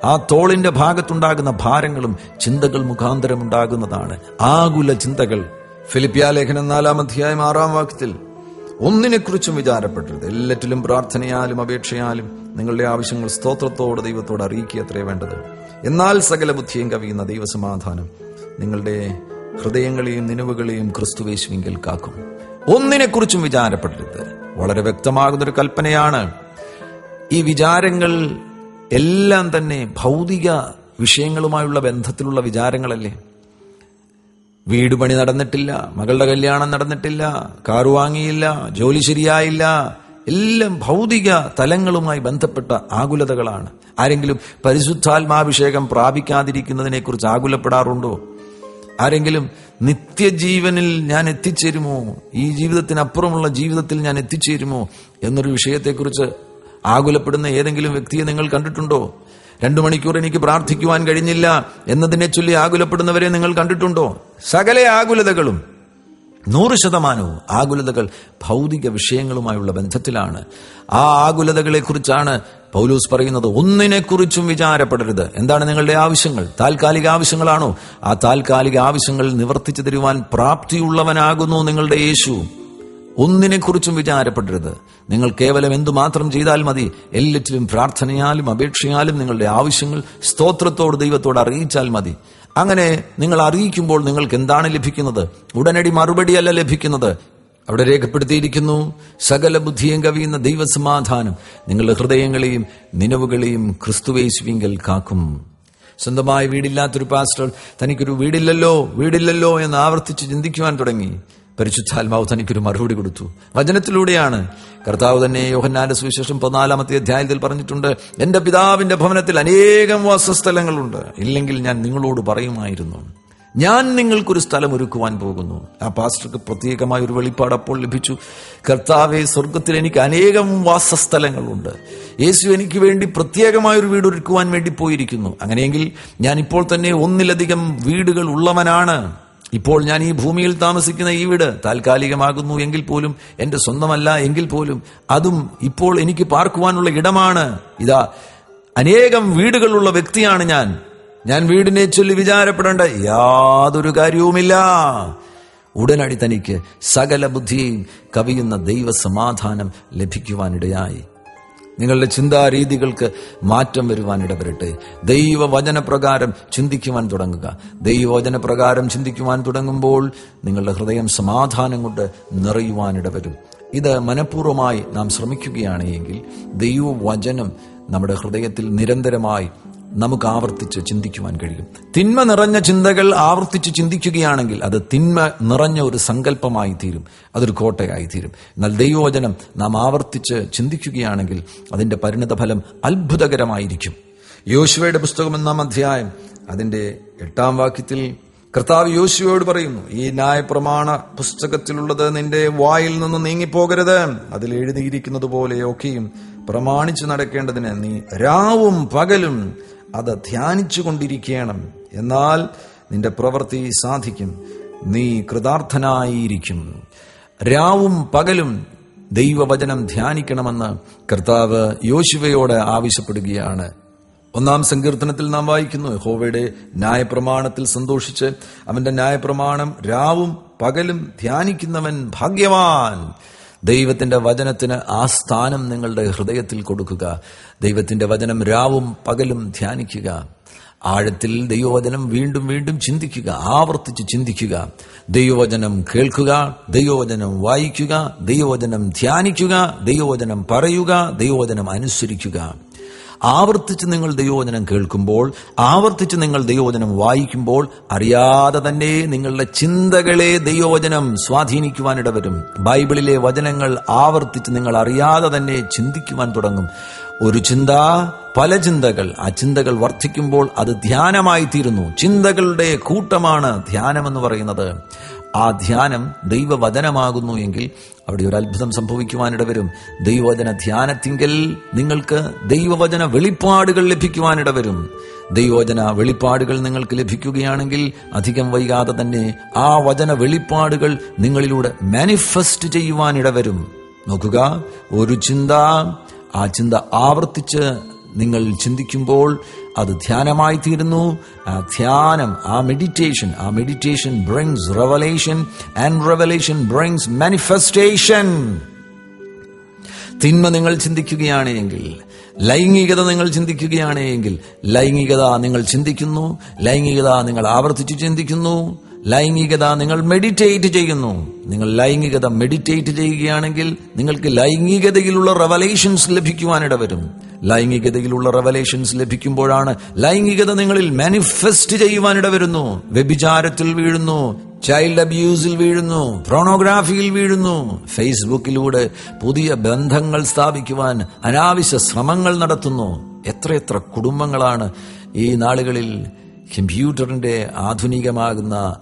ആ തോളിന്റെ ഭാഗത്തുണ്ടാകുന്ന ഭാരങ്ങളും ചിന്തകൾ മുഖാന്തരം ഉണ്ടാകുന്നതാണ്. ആകുല ചിന്തകൾ. ഫിലിപ്പിയ ലേഖനം 4-ാം അധ്യായം 6-ാം വാക്യത്തിൽ ഒന്നിനെക്കുറിച്ചും വിചാരപ്പെടരുത്, എല്ലാറ്റിലും പ്രാർത്ഥനയാലും അപേക്ഷയാലും നിങ്ങളുടെ ആവശ്യങ്ങൾ സ്തോത്രത്തോടെ ദൈവത്തോട് അറിയിക്കുകയത്രേ വേണ്ടത്. എന്നാൽ സകല ബുദ്ധിയും കവിയുന്ന ദൈവസമാധാനം നിങ്ങളുടെ ഹൃദയങ്ങളെയും നിലവുകളെയും ക്രിസ്തുയേശുവിങ്കൽ കാക്കും. ഒന്നിനെക്കുറിച്ചും വിചാരപ്പെടരുത്. വളരെ വ്യക്തമാകുന്നൊരു കൽപ്പനയാണ്. ഈ വിചാരങ്ങൾ എല്ലാം തന്നെ ഭൗതിക വിഷയങ്ങളുമായുള്ള ബന്ധത്തിലുള്ള വിചാരങ്ങളല്ലേ? വീട് പണി നടന്നിട്ടില്ല, മകളുടെ കല്യാണം നടന്നിട്ടില്ല, കാറ് വാങ്ങിയില്ല, ജോലി ശരിയായില്ല, എല്ലാം ഭൗതിക തലങ്ങളുമായി ബന്ധപ്പെട്ട ആകുലതകളാണ്. ആരെങ്കിലും പരിശുദ്ധാത്മാഭിഷേകം പ്രാപിക്കാതിരിക്കുന്നതിനെ കുറിച്ച് ആകുലപ്പെടാറുണ്ടോ? ആരെങ്കിലും നിത്യജീവനിൽ ഞാൻ എത്തിച്ചേരുമോ, ഈ ജീവിതത്തിനപ്പുറമുള്ള ജീവിതത്തിൽ ഞാൻ എത്തിച്ചേരുമോ എന്നൊരു വിഷയത്തെക്കുറിച്ച് ആകുലപ്പെടുന്ന ഏതെങ്കിലും വ്യക്തിയെ നിങ്ങൾ കണ്ടിട്ടുണ്ടോ? 2 മണിക്കൂർ എനിക്ക് പ്രാർത്ഥിക്കുവാൻ കഴിഞ്ഞില്ല എന്നതിനെ ചൊല്ലി ആകുലപ്പെടുന്നവരെ നിങ്ങൾ കണ്ടിട്ടുണ്ടോ? സകല ആകുലതകളും 100% ആകുലതകൾ ഭൗതിക വിഷയങ്ങളുമായുള്ള ബന്ധത്തിലാണ്. ആ ആകുലതകളെ കുറിച്ചാണ് പൗലോസ് പറയുന്നത്, ഒന്നിനെക്കുറിച്ചും വിചാരപ്പെടരുത്. എന്താണ് നിങ്ങളുടെ ആവശ്യങ്ങൾ? താൽക്കാലിക ആവശ്യങ്ങളാണോ? ആ താൽക്കാലിക ആവശ്യങ്ങൾ നിവർത്തിച്ചു തരുവാൻ പ്രാപ്തിയുള്ളവനാകുന്നു നിങ്ങളുടെ യേശു. ഒന്നിനെക്കുറിച്ചും വിചാരപ്പെടരുത്. നിങ്ങൾ കേവലം എന്തുമാത്രം ചെയ്താൽ മതി, എല്ലാറ്റിലും പ്രാർത്ഥനയാലും അപേക്ഷയാലും നിങ്ങളുടെ ആവശ്യങ്ങൾ സ്തോത്രത്തോട് ദൈവത്തോട് അറിയിച്ചാൽ മതി. അങ്ങനെ നിങ്ങൾ അറിയിക്കുമ്പോൾ നിങ്ങൾക്ക് എന്താണ് ലഭിക്കുന്നത്? ഉടനടി മറുപടിയല്ല ലഭിക്കുന്നത്. അവിടെ രേഖപ്പെടുത്തിയിരിക്കുന്നു, സകല ബുദ്ധിയും കവിയുന്ന ദൈവസമാധാനം നിങ്ങളുടെ ഹൃദയങ്ങളെയും നിലവുകളെയും ക്രിസ്തുയേശുവിങ്കൽ കാക്കും. സ്വന്തമായ വീടില്ലാത്തൊരു പാസ്റ്റർ തനിക്കൊരു വീടില്ലല്ലോ എന്ന് ആവർത്തിച്ച് ചിന്തിക്കുവാൻ തുടങ്ങി. പരിശുദ്ധാത്മാവ് തനിക്കൊരു മറുപടി കൊടുത്തു. വചനത്തിലൂടെയാണ്. കർത്താവ് തന്നെ യോഹന്നാന്റെ സുവിശേഷം 14-ാമത്തെ അധ്യായത്തിൽ പറഞ്ഞിട്ടുണ്ട്, എന്റെ പിതാവിന്റെ ഭവനത്തിൽ അനേകം വാസസ്ഥലങ്ങളുണ്ട്, ഇല്ലെങ്കിൽ ഞാൻ നിങ്ങളോട് പറയുമായിരുന്നു. ഞാൻ നിങ്ങൾക്കൊരു സ്ഥലം ഒരുക്കുവാൻ പോകുന്നു. ആ പാസ്റ്റർക്ക് പ്രത്യേകമായ ഒരു വെളിപ്പാട് അപ്പോൾ ലഭിച്ചു. കർത്താവേ, സ്വർഗത്തിൽ എനിക്ക് അനേകം വാസസ്ഥലങ്ങളുണ്ട്. യേശു എനിക്ക് വേണ്ടി പ്രത്യേകമായൊരു വീട് ഒരുക്കുവാൻ വേണ്ടി പോയിരിക്കുന്നു. അങ്ങനെയെങ്കിൽ ഞാൻ ഇപ്പോൾ തന്നെ 1-ലധികം വീടുകൾ ഉള്ളവനാണ്. ഇപ്പോൾ ഞാൻ ഈ ഭൂമിയിൽ താമസിക്കുന്ന ഈ വീട് താൽക്കാലികമാകുന്നു എങ്കിൽ പോലും, എന്റെ സ്വന്തമല്ല എങ്കിൽ പോലും, അതും ഇപ്പോൾ എനിക്ക് പാർക്കുവാനുള്ള ഇടമാണ്. ഇതാ, അനേകം വീടുകളുള്ള വ്യക്തിയാണ് ഞാൻ വീടിനെ ചൊല്ലി വിചാരപ്പെടേണ്ട യാതൊരു കാര്യവുമില്ല. ഉടനടി തനിക്ക് സകല ബുദ്ധിയും കവിയുന്ന ദൈവസമാധാനം ലഭിക്കുവാനിടയായി. നിങ്ങളുടെ ചിന്താരീതികൾക്ക് മാറ്റം വരുവാനിടവരട്ടെ. ദൈവവചനപ്രകാരം ചിന്തിക്കുവാൻ തുടങ്ങുക. ദൈവവചനപ്രകാരം ചിന്തിക്കുവാൻ തുടങ്ങുമ്പോൾ നിങ്ങളുടെ ഹൃദയം സമാധാനം കൊണ്ട് നിറയുവാനിടവരും. ഇത് മനഃപൂർവ്വമായി നാം ശ്രമിക്കുകയാണ് എങ്കിൽ ദൈവവചനം നമ്മുടെ ഹൃദയത്തിൽ നിരന്തരമായി നമുക്ക് ആവർത്തിച്ച് ചിന്തിക്കുവാൻ കഴിയും. തിന്മ നിറഞ്ഞ ചിന്തകൾ ആവർത്തിച്ച് ചിന്തിക്കുകയാണെങ്കിൽ അത് തിന്മ നിറഞ്ഞ ഒരു സങ്കല്പമായി തീരും, അതൊരു കോട്ടയായി തീരും. എന്നാൽ ദൈവവചനം നാം ആവർത്തിച്ച് ചിന്തിക്കുകയാണെങ്കിൽ അതിന്റെ പരിണതഫലം അത്ഭുതകരമായിരിക്കും. യോശുവയുടെ പുസ്തകം 1-ാം അധ്യായം അതിന്റെ 8-ാം വാക്യത്തിൽ കർത്താവ് യോശുവയോട് പറയുന്നു, ഈ ന്യായപ്രമാണ പുസ്തകത്തിലുള്ളത് നിന്റെ വായിൽ നിന്ന് നീങ്ങിപ്പോകരുത്. അതിൽ എഴുതിയിരിക്കുന്നത് പോലെയൊക്കെയും പ്രമാണിച്ചു നടക്കേണ്ടതിന് നീ രാവും പകലും അത് ധ്യാനിച്ചു കൊണ്ടിരിക്കണം. എന്നാൽ നിന്റെ പ്രവൃത്തി സാധിക്കും, നീ കൃതാർത്ഥനായിരിക്കും. രാവും പകലും ദൈവവചനം ധ്യാനിക്കണമെന്ന് കർത്താവ് യോശുവയോട് ആവശ്യപ്പെടുകയാണ്. 1-ാം സങ്കീർത്തനത്തിൽ നാം വായിക്കുന്നു, യഹോവയുടെ ന്യായപ്രമാണത്തിൽ സന്തോഷിച്ച് അവന്റെ ന്യായപ്രമാണം രാവും പകലും ധ്യാനിക്കുന്നവൻ ഭാഗ്യവാൻ. ദൈവത്തിന്റെ വചനത്തിന് ആ സ്ഥാനം നിങ്ങളുടെ ഹൃദയത്തിൽ കൊടുക്കുക. ദൈവത്തിന്റെ വചനം രാവും പകലും ധ്യാനിക്കുക. ആഴത്തിൽ ദൈവവചനം വീണ്ടും വീണ്ടും ചിന്തിക്കുക, ആവർത്തിച്ച് ചിന്തിക്കുക. ദൈവവചനം കേൾക്കുക, ദൈവവചനം വായിക്കുക, ദൈവവചനം ധ്യാനിക്കുക, ദൈവവചനം പറയുക, ദൈവവചനം അനുസരിക്കുക. ആവർത്തിച്ച് നിങ്ങൾ ദൈവവചനം കേൾക്കുമ്പോൾ, ആവർത്തിച്ച് നിങ്ങൾ ദൈവവചനം വായിക്കുമ്പോൾ, അറിയാതെ തന്നെ നിങ്ങളുടെ ചിന്തകളെ ദൈവവചനം സ്വാധീനിക്കുവാനിടവരും. ബൈബിളിലെ വചനങ്ങൾ ആവർത്തിച്ച് നിങ്ങൾ അറിയാതെ തന്നെ ചിന്തിക്കുവാൻ തുടങ്ങും. ഒരു ചിന്ത, പല ചിന്തകൾ. ആ ചിന്തകൾ വർദ്ധിക്കുമ്പോൾ അത് ധ്യാനമായി തീരുന്നു. ചിന്തകളുടെ കൂട്ടമാണ് ധ്യാനമെന്ന് പറയുന്നത്. ആ ധ്യാനം ദൈവവചനമാകുന്നു എങ്കിൽ അവിടെ ഒരു അത്ഭുതം സംഭവിക്കുവാനിടവരും. ദൈവവചന ധ്യാനത്തിങ്കൽ നിങ്ങൾക്ക് ദൈവവചന വെളിപ്പാടുകൾ ലഭിക്കുവാനിടവരും. ദൈവവചന വെളിപ്പാടുകൾ നിങ്ങൾക്ക് ലഭിക്കുകയാണെങ്കിൽ അധികം വൈകാതെ തന്നെ ആ വചന വെളിപ്പാടുകൾ നിങ്ങളിലൂടെ മാനിഫെസ്റ്റ് ചെയ്യുവാനിടവരും. നോക്കുക, ഒരു ചിന്ത, ആ ചിന്ത ആവർത്തിച്ച് നിങ്ങൾ ചിന്തിക്കുമ്പോൾ അത് ധ്യാനമായി തീരുന്നു. ആ ധ്യാനം, ആ meditation brings revelation and revelation brings manifestation. തിന്മ നിങ്ങൾ ചിന്തിക്കുകയാണെങ്കിൽ, ലൈംഗികത നിങ്ങൾ ചിന്തിക്കുകയാണെങ്കിൽ, ലൈംഗികത നിങ്ങൾ ചിന്തിക്കുന്നു, ലൈംഗികത നിങ്ങൾ ആവർത്തിച്ച് ചിന്തിക്കുന്നു, ലൈംഗികത നിങ്ങൾ മെഡിറ്റേറ്റ് ചെയ്യുന്നു. നിങ്ങൾ ലൈംഗികത മെഡിറ്റേറ്റ് ചെയ്യുകയാണെങ്കിൽ നിങ്ങൾക്ക് ലൈംഗികതയിലുള്ള റെവലേഷൻസ് ലഭിക്കുവാനിടവരും. ലൈംഗികതയിലുള്ള റെവലേഷൻസ് ലഭിക്കുമ്പോഴാണ് ലൈംഗികത നിങ്ങളിൽ മാനിഫെസ്റ്റ് ചെയ്യുവാനിടവരുന്നു. വ്യഭിചാരത്തിൽ വീഴുന്നു, ചൈൽഡ് അബ്യൂസിൽ വീഴുന്നു, പോർണോഗ്രാഫിയിൽ വീഴുന്നു. ഫേസ്ബുക്കിലൂടെ പുതിയ ബന്ധങ്ങൾ സ്ഥാപിക്കുവാൻ അനാവശ്യ ശ്രമങ്ങൾ നടത്തുന്നു. എത്രയെത്ര കുടുംബങ്ങളാണ് ഈ നാളുകളിൽ കമ്പ്യൂട്ടറിന്റെ ആധുനികമാകുന്ന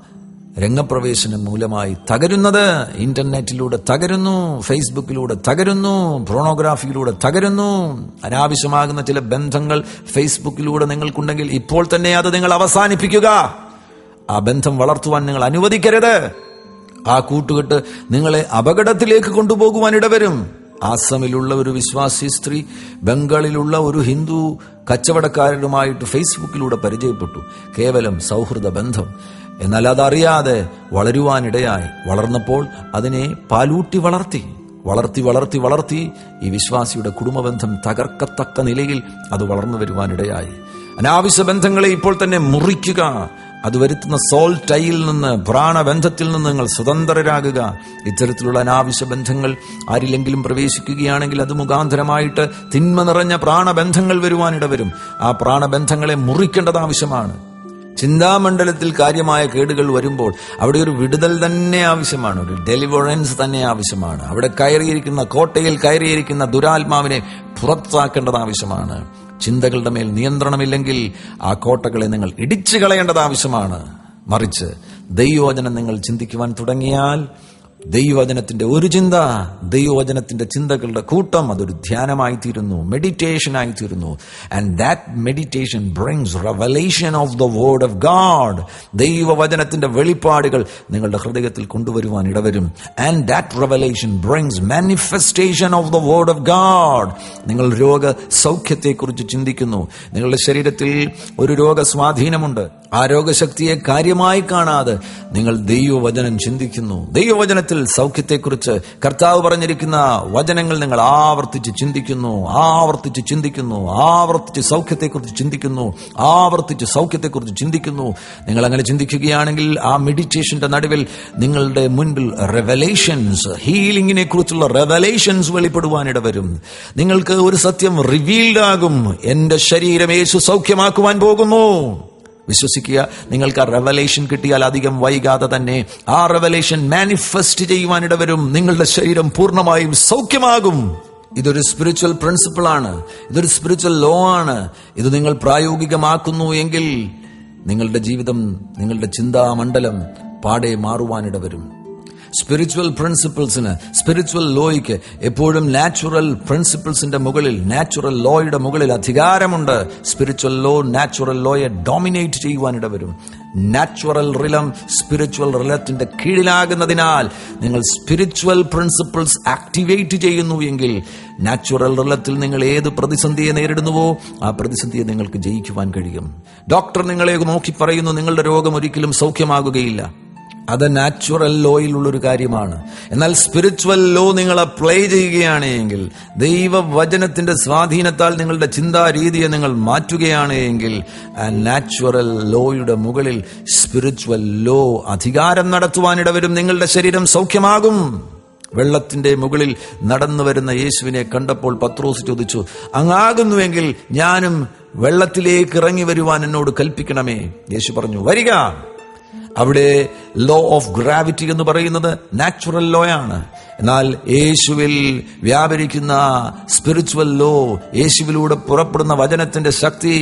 രംഗപ്രവേശനം മൂലമായി തകരുന്നത്. ഇന്റർനെറ്റിലൂടെ തകരുന്നു, ഫേസ്ബുക്കിലൂടെ തകരുന്നു, പോർണോഗ്രാഫിയിലൂടെ തകരുന്നു. അനാവശ്യമാകുന്ന ചില ബന്ധങ്ങൾ ഫേസ്ബുക്കിലൂടെ നിങ്ങൾക്കുണ്ടെങ്കിൽ ഇപ്പോൾ തന്നെ അത് നിങ്ങൾ അവസാനിപ്പിക്കുക. ആ ബന്ധം വളർത്തുവാൻ നിങ്ങൾ അനുവദിക്കരുത്. ആ കൂട്ടുകെട്ട് നിങ്ങളെ അപകടത്തിലേക്ക് കൊണ്ടുപോകുവാൻ ഇടവരും. ആസാമിലുള്ള ഒരു വിശ്വാസി സ്ത്രീ ബംഗാളിലുള്ള ഒരു ഹിന്ദു കച്ചവടക്കാരനുമായിട്ട് ഫേസ്ബുക്കിലൂടെ പരിചയപ്പെട്ടു. കേവലം സൗഹൃദ ബന്ധം. എന്നാൽ അതറിയാതെ വളരുവാനിടയായി. വളർന്നപ്പോൾ അതിനെ പാലൂട്ടി വളർത്തി ഈ വിശ്വാസിയുടെ കുടുംബബന്ധം തകർക്കത്തക്ക നിലയിൽ അത് വളർന്നു വരുവാനിടയായി. അനാവശ്യ ബന്ധങ്ങളെ ഇപ്പോൾ തന്നെ മുറിക്കുക. അത് വരുത്തുന്ന സോൾ ടൈയിൽ നിന്ന്, പ്രാണബന്ധത്തിൽ നിന്ന് നിങ്ങൾ സ്വതന്ത്രരാകുക. ഇത്തരത്തിലുള്ള അനാവശ്യ ബന്ധങ്ങൾ ആരിലെങ്കിലും പ്രവേശിക്കുകയാണെങ്കിൽ അത് മുഖാന്തരമായിട്ട് തിന്മ നിറഞ്ഞ പ്രാണബന്ധങ്ങൾ വരുവാനിടവരും. ആ പ്രാണബന്ധങ്ങളെ മുറിക്കേണ്ടത് ആവശ്യമാണ്. ചിന്താമണ്ഡലത്തിൽ കാര്യമായ കേടുകൾ വരുമ്പോൾ അവിടെ ഒരു വിടുതൽ തന്നെ ആവശ്യമാണ്, ഒരു ഡെലിവറൻസ് തന്നെ ആവശ്യമാണ്. അവിടെ കയറിയിരിക്കുന്ന, കോട്ടയിൽ കയറിയിരിക്കുന്ന ദുരാത്മാവിനെ പുറത്താക്കേണ്ടത് ആവശ്യമാണ്. ചിന്തകളുടെ മേൽ നിയന്ത്രണമില്ലെങ്കിൽ ആ കോട്ടകളെ നിങ്ങൾ ഇടിച്ചു കളയേണ്ടത് ആവശ്യമാണ്. മറിച്ച് ദൈവവചനം നിങ്ങൾ ചിന്തിക്കുവാൻ തുടങ്ങിയാൽ ദൈവവചനത്തിന്റെ ഒരു ചിന്ത, ദൈവവചനത്തിന്റെ ചിന്തകളുടെ കൂട്ടം അതൊരു ധ്യാനമായി തീരുന്നു, മെഡിറ്റേഷൻ ആയി തീരുന്നു. And that meditation brings revelation of the word of God. ദൈവവചനത്തിന്റെ വെളിപ്പാടുകൾ നിങ്ങളുടെ ഹൃദയത്തിൽ കൊണ്ടുവരുവാൻ ഇടവരും. And that revelation brings manifestation of the word of God. നിങ്ങൾ രോഗസൗഖ്യത്തെക്കുറിച്ച് ചിന്തിക്കുന്നു. നിങ്ങളുടെ ശരീരത്തിൽ ഒരു രോഗസ്വാധീനമുണ്ട്. ആ രോഗശക്തിയെ കാര്യമായി കാണാതെ നിങ്ങൾ ദൈവവചനം ചിന്തിക്കുന്നു. ദൈവവചനത്തിൽ സൗഖ്യത്തെക്കുറിച്ച് കർത്താവ് പറഞ്ഞിരിക്കുന്ന വചനങ്ങൾ നിങ്ങൾ ആവർത്തിച്ച് ചിന്തിക്കുന്നു, ആവർത്തിച്ച് സൗഖ്യത്തെക്കുറിച്ച് ചിന്തിക്കുന്നു. നിങ്ങൾ അങ്ങനെ ചിന്തിക്കുകയാണെങ്കിൽ ആ മെഡിറ്റേഷന്റെ നടുവിൽ നിങ്ങളുടെ മുൻപിൽ റെവലേഷൻസ്, ഹീലിംഗിനെ കുറിച്ചുള്ള റെവലേഷൻസ് വെളിപ്പെടുവാനിടവരും. നിങ്ങൾക്ക് ഒരു സത്യം റിവീൽഡ് ആകും. എന്റെ ശരീരം യേശു സൗഖ്യമാക്കുവാൻ പോകുന്നു. വിശ്വസിക്കുക. നിങ്ങൾക്ക് ആ റെവലേഷൻ കിട്ടിയാൽ അധികം വൈകാതെ തന്നെ ആ റെവലേഷൻ മാനിഫെസ്റ്റ് ചെയ്യുവാനിടവരും. നിങ്ങളുടെ ശരീരം പൂർണ്ണമായും സൗഖ്യമാകും. ഇതൊരു സ്പിരിച്വൽ പ്രിൻസിപ്പിൾ ആണ്, ഇതൊരു സ്പിരിച്വൽ ലോ ആണ്. ഇത് നിങ്ങൾ പ്രായോഗികമാക്കുന്നു എങ്കിൽ നിങ്ങളുടെ ജീവിതം, നിങ്ങളുടെ ചിന്താമണ്ഡലം പാടെ മാറുവാനിടവരും. സ്പിരിച്വൽ പ്രിൻസിപ്പിൾസിന്, സ്പിരിച്വൽ ലോയ്ക്ക് എപ്പോഴും നാച്ചുറൽ പ്രിൻസിപ്പിൾസിന്റെ മുകളിൽ, നാച്ചുറൽ ലോയുടെ മുകളിൽ അധികാരമുണ്ട്. സ്പിരിച്വൽ ലോ നാച്ചുറൽ ലോയെ ഡോമിനേറ്റ് ചെയ്യുവാനിടവരും. നാച്ചുറൽ റിലം സ്പിരിച്വൽ റിലത്തിന്റെ കീഴിലാകുന്നതിനാൽ നിങ്ങൾ സ്പിരിച്വൽ പ്രിൻസിപ്പിൾസ് ആക്ടിവേറ്റ് ചെയ്യുന്നു എങ്കിൽ നാച്ചുറൽ റിലത്തിൽ നിങ്ങൾ ഏത് പ്രതിസന്ധിയെ നേരിടുന്നുവോ ആ പ്രതിസന്ധിയെ നിങ്ങൾക്ക് ജയിക്കുവാൻ കഴിയും. ഡോക്ടർ നിങ്ങളെ നോക്കി പറയുന്നു നിങ്ങളുടെ രോഗം ഒരിക്കലും സൗഖ്യമാകുകയില്ല. അത് നാച്ചുറൽ ലോയിലുള്ളൊരു കാര്യമാണ്. എന്നാൽ സ്പിരിച്വൽ ലോ നിങ്ങൾ അപ്ലൈ ചെയ്യുകയാണ് എങ്കിൽ, ദൈവവചനത്തിന്റെ സ്വാധീനത്താൽ നിങ്ങളുടെ ചിന്താരീതിയെ നിങ്ങൾ മാറ്റുകയാണ് എങ്കിൽ, നാച്ചുറൽ ലോയുടെ മുകളിൽ സ്പിരിച്വൽ ലോ അധികാരം നടത്തുവാനിടവരും. നിങ്ങളുടെ ശരീരം സൗഖ്യമാകും. വെള്ളത്തിന്റെ മുകളിൽ നടന്നു വരുന്ന യേശുവിനെ കണ്ടപ്പോൾ പത്രോസ് ചോദിച്ചു, അങ്ങാകുന്നുവെങ്കിൽ ഞാനും വെള്ളത്തിലേക്ക് ഇറങ്ങി വരുവാൻ എന്നോട് കൽപ്പിക്കണമേ. യേശു പറഞ്ഞു, വരിക. അവിടെ ലോ ഓഫ് ഗ്രാവിറ്റി എന്ന് പറയുന്നത് നാച്ചുറൽ ലോ ആണ്. എന്നാൽ യേശുവിൽ വ്യാപരിക്കുന്ന സ്പിരിച്വൽ ലോ, യേശുവിലൂടെ പുറപ്പെടുന്ന വചനത്തിന്റെ ശക്തി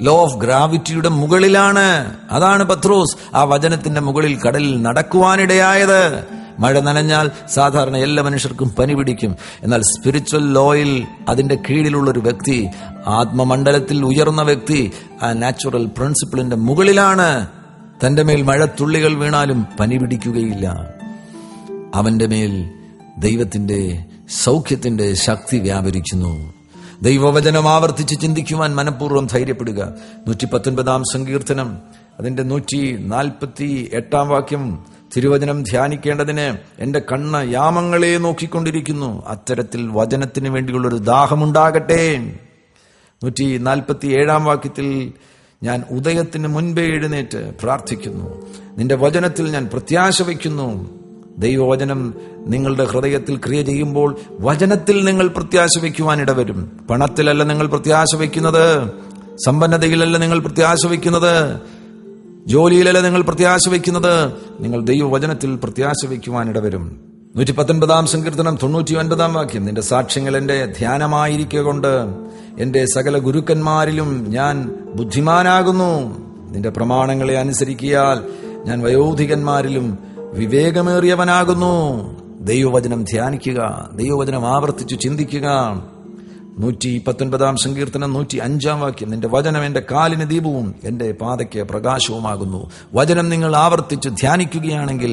ലോ ഓഫ് ഗ്രാവിറ്റിയുടെ മുകളിലാണ്. അതാണ് പത്രോസ് ആ വചനത്തിന്റെ മുകളിൽ കടലിൽ നടക്കുവാനിടയായത്. മഴ നനഞ്ഞാൽ സാധാരണ എല്ലാ മനുഷ്യർക്കും പനി പിടിക്കും. എന്നാൽ സ്പിരിച്വൽ ലോയിൽ അതിന്റെ കീഴിലുള്ളൊരു വ്യക്തി, ആത്മമണ്ഡലത്തിൽ ഉയർന്ന വ്യക്തി, ആ നാച്ചുറൽ പ്രിൻസിപ്പിളിന്റെ മുകളിലാണ്. തന്റെ മേൽ മഴത്തുള്ളികൾ വീണാലും പനി പിടിക്കുകയില്ല. അവന്റെ മേൽ ദൈവത്തിന്റെ സൗഖ്യത്തിന്റെ ശക്തി വ്യാപരിക്കുന്നു. ദൈവവചനം ആവർത്തിച്ച് ചിന്തിക്കുവാൻ മനഃപൂർവ്വം ധൈര്യപ്പെടുക. 119 സങ്കീർത്തനം അതിന്റെ 148 വാക്യം, തിരുവചനം ധ്യാനിക്കേണ്ടതിന് എന്റെ കണ്ണ് യാമങ്ങളെ നോക്കിക്കൊണ്ടിരിക്കുന്നു. അത്തരത്തിൽ വചനത്തിന് വേണ്ടിയുള്ളൊരു ദാഹമുണ്ടാകട്ടെ. 147 വാക്യത്തിൽ, ഞാൻ ഉദയത്തിന് മുൻപേ എഴുന്നേറ്റ് പ്രാർത്ഥിക്കുന്നു, നിന്റെ വചനത്തിൽ ഞാൻ പ്രത്യാശ വയ്ക്കുന്നു. ദൈവവചനം നിങ്ങളുടെ ഹൃദയത്തിൽ ക്രിയ ചെയ്യുമ്പോൾ വചനത്തിൽ നിങ്ങൾ പ്രത്യാശ വയ്ക്കുവാൻ ഇടവരും. പണത്തിലല്ല നിങ്ങൾ പ്രത്യാശ വയ്ക്കുന്നത്, സമ്പന്നതയിലല്ല നിങ്ങൾ പ്രത്യാശ വയ്ക്കുന്നത്, ജോലിയിലല്ല നിങ്ങൾ പ്രത്യാശ വയ്ക്കുന്നത്, നിങ്ങൾ ദൈവവചനത്തിൽ പ്രത്യാശ വയ്ക്കുവാൻ ഇടവരും. 119 സങ്കീർത്തനം 99 വാക്യം, നിന്റെ സാക്ഷ്യങ്ങൾ എന്റെ ധ്യാനമായിരിക്കുക കൊണ്ട് എന്റെ സകല ഗുരുക്കന്മാരിലും ഞാൻ ബുദ്ധിമാനാകുന്നു. നിന്റെ പ്രമാണങ്ങളെ അനുസരിക്കിയാൽ ഞാൻ വയോധികന്മാരിലും വിവേകമേറിയവനാകുന്നു. ദൈവവചനം ധ്യാനിക്കുക, ദൈവവചനം ആവർത്തിച്ചു ചിന്തിക്കുക. 119 സങ്കീർത്തനം 105 വാക്യം, നിന്റെ വചനം എന്റെ കാലിന് ദീപവും എന്റെ പാതയ്ക്ക് പ്രകാശവുമാകുന്നു. വചനം നിങ്ങൾ ആവർത്തിച്ച് ധ്യാനിക്കുകയാണെങ്കിൽ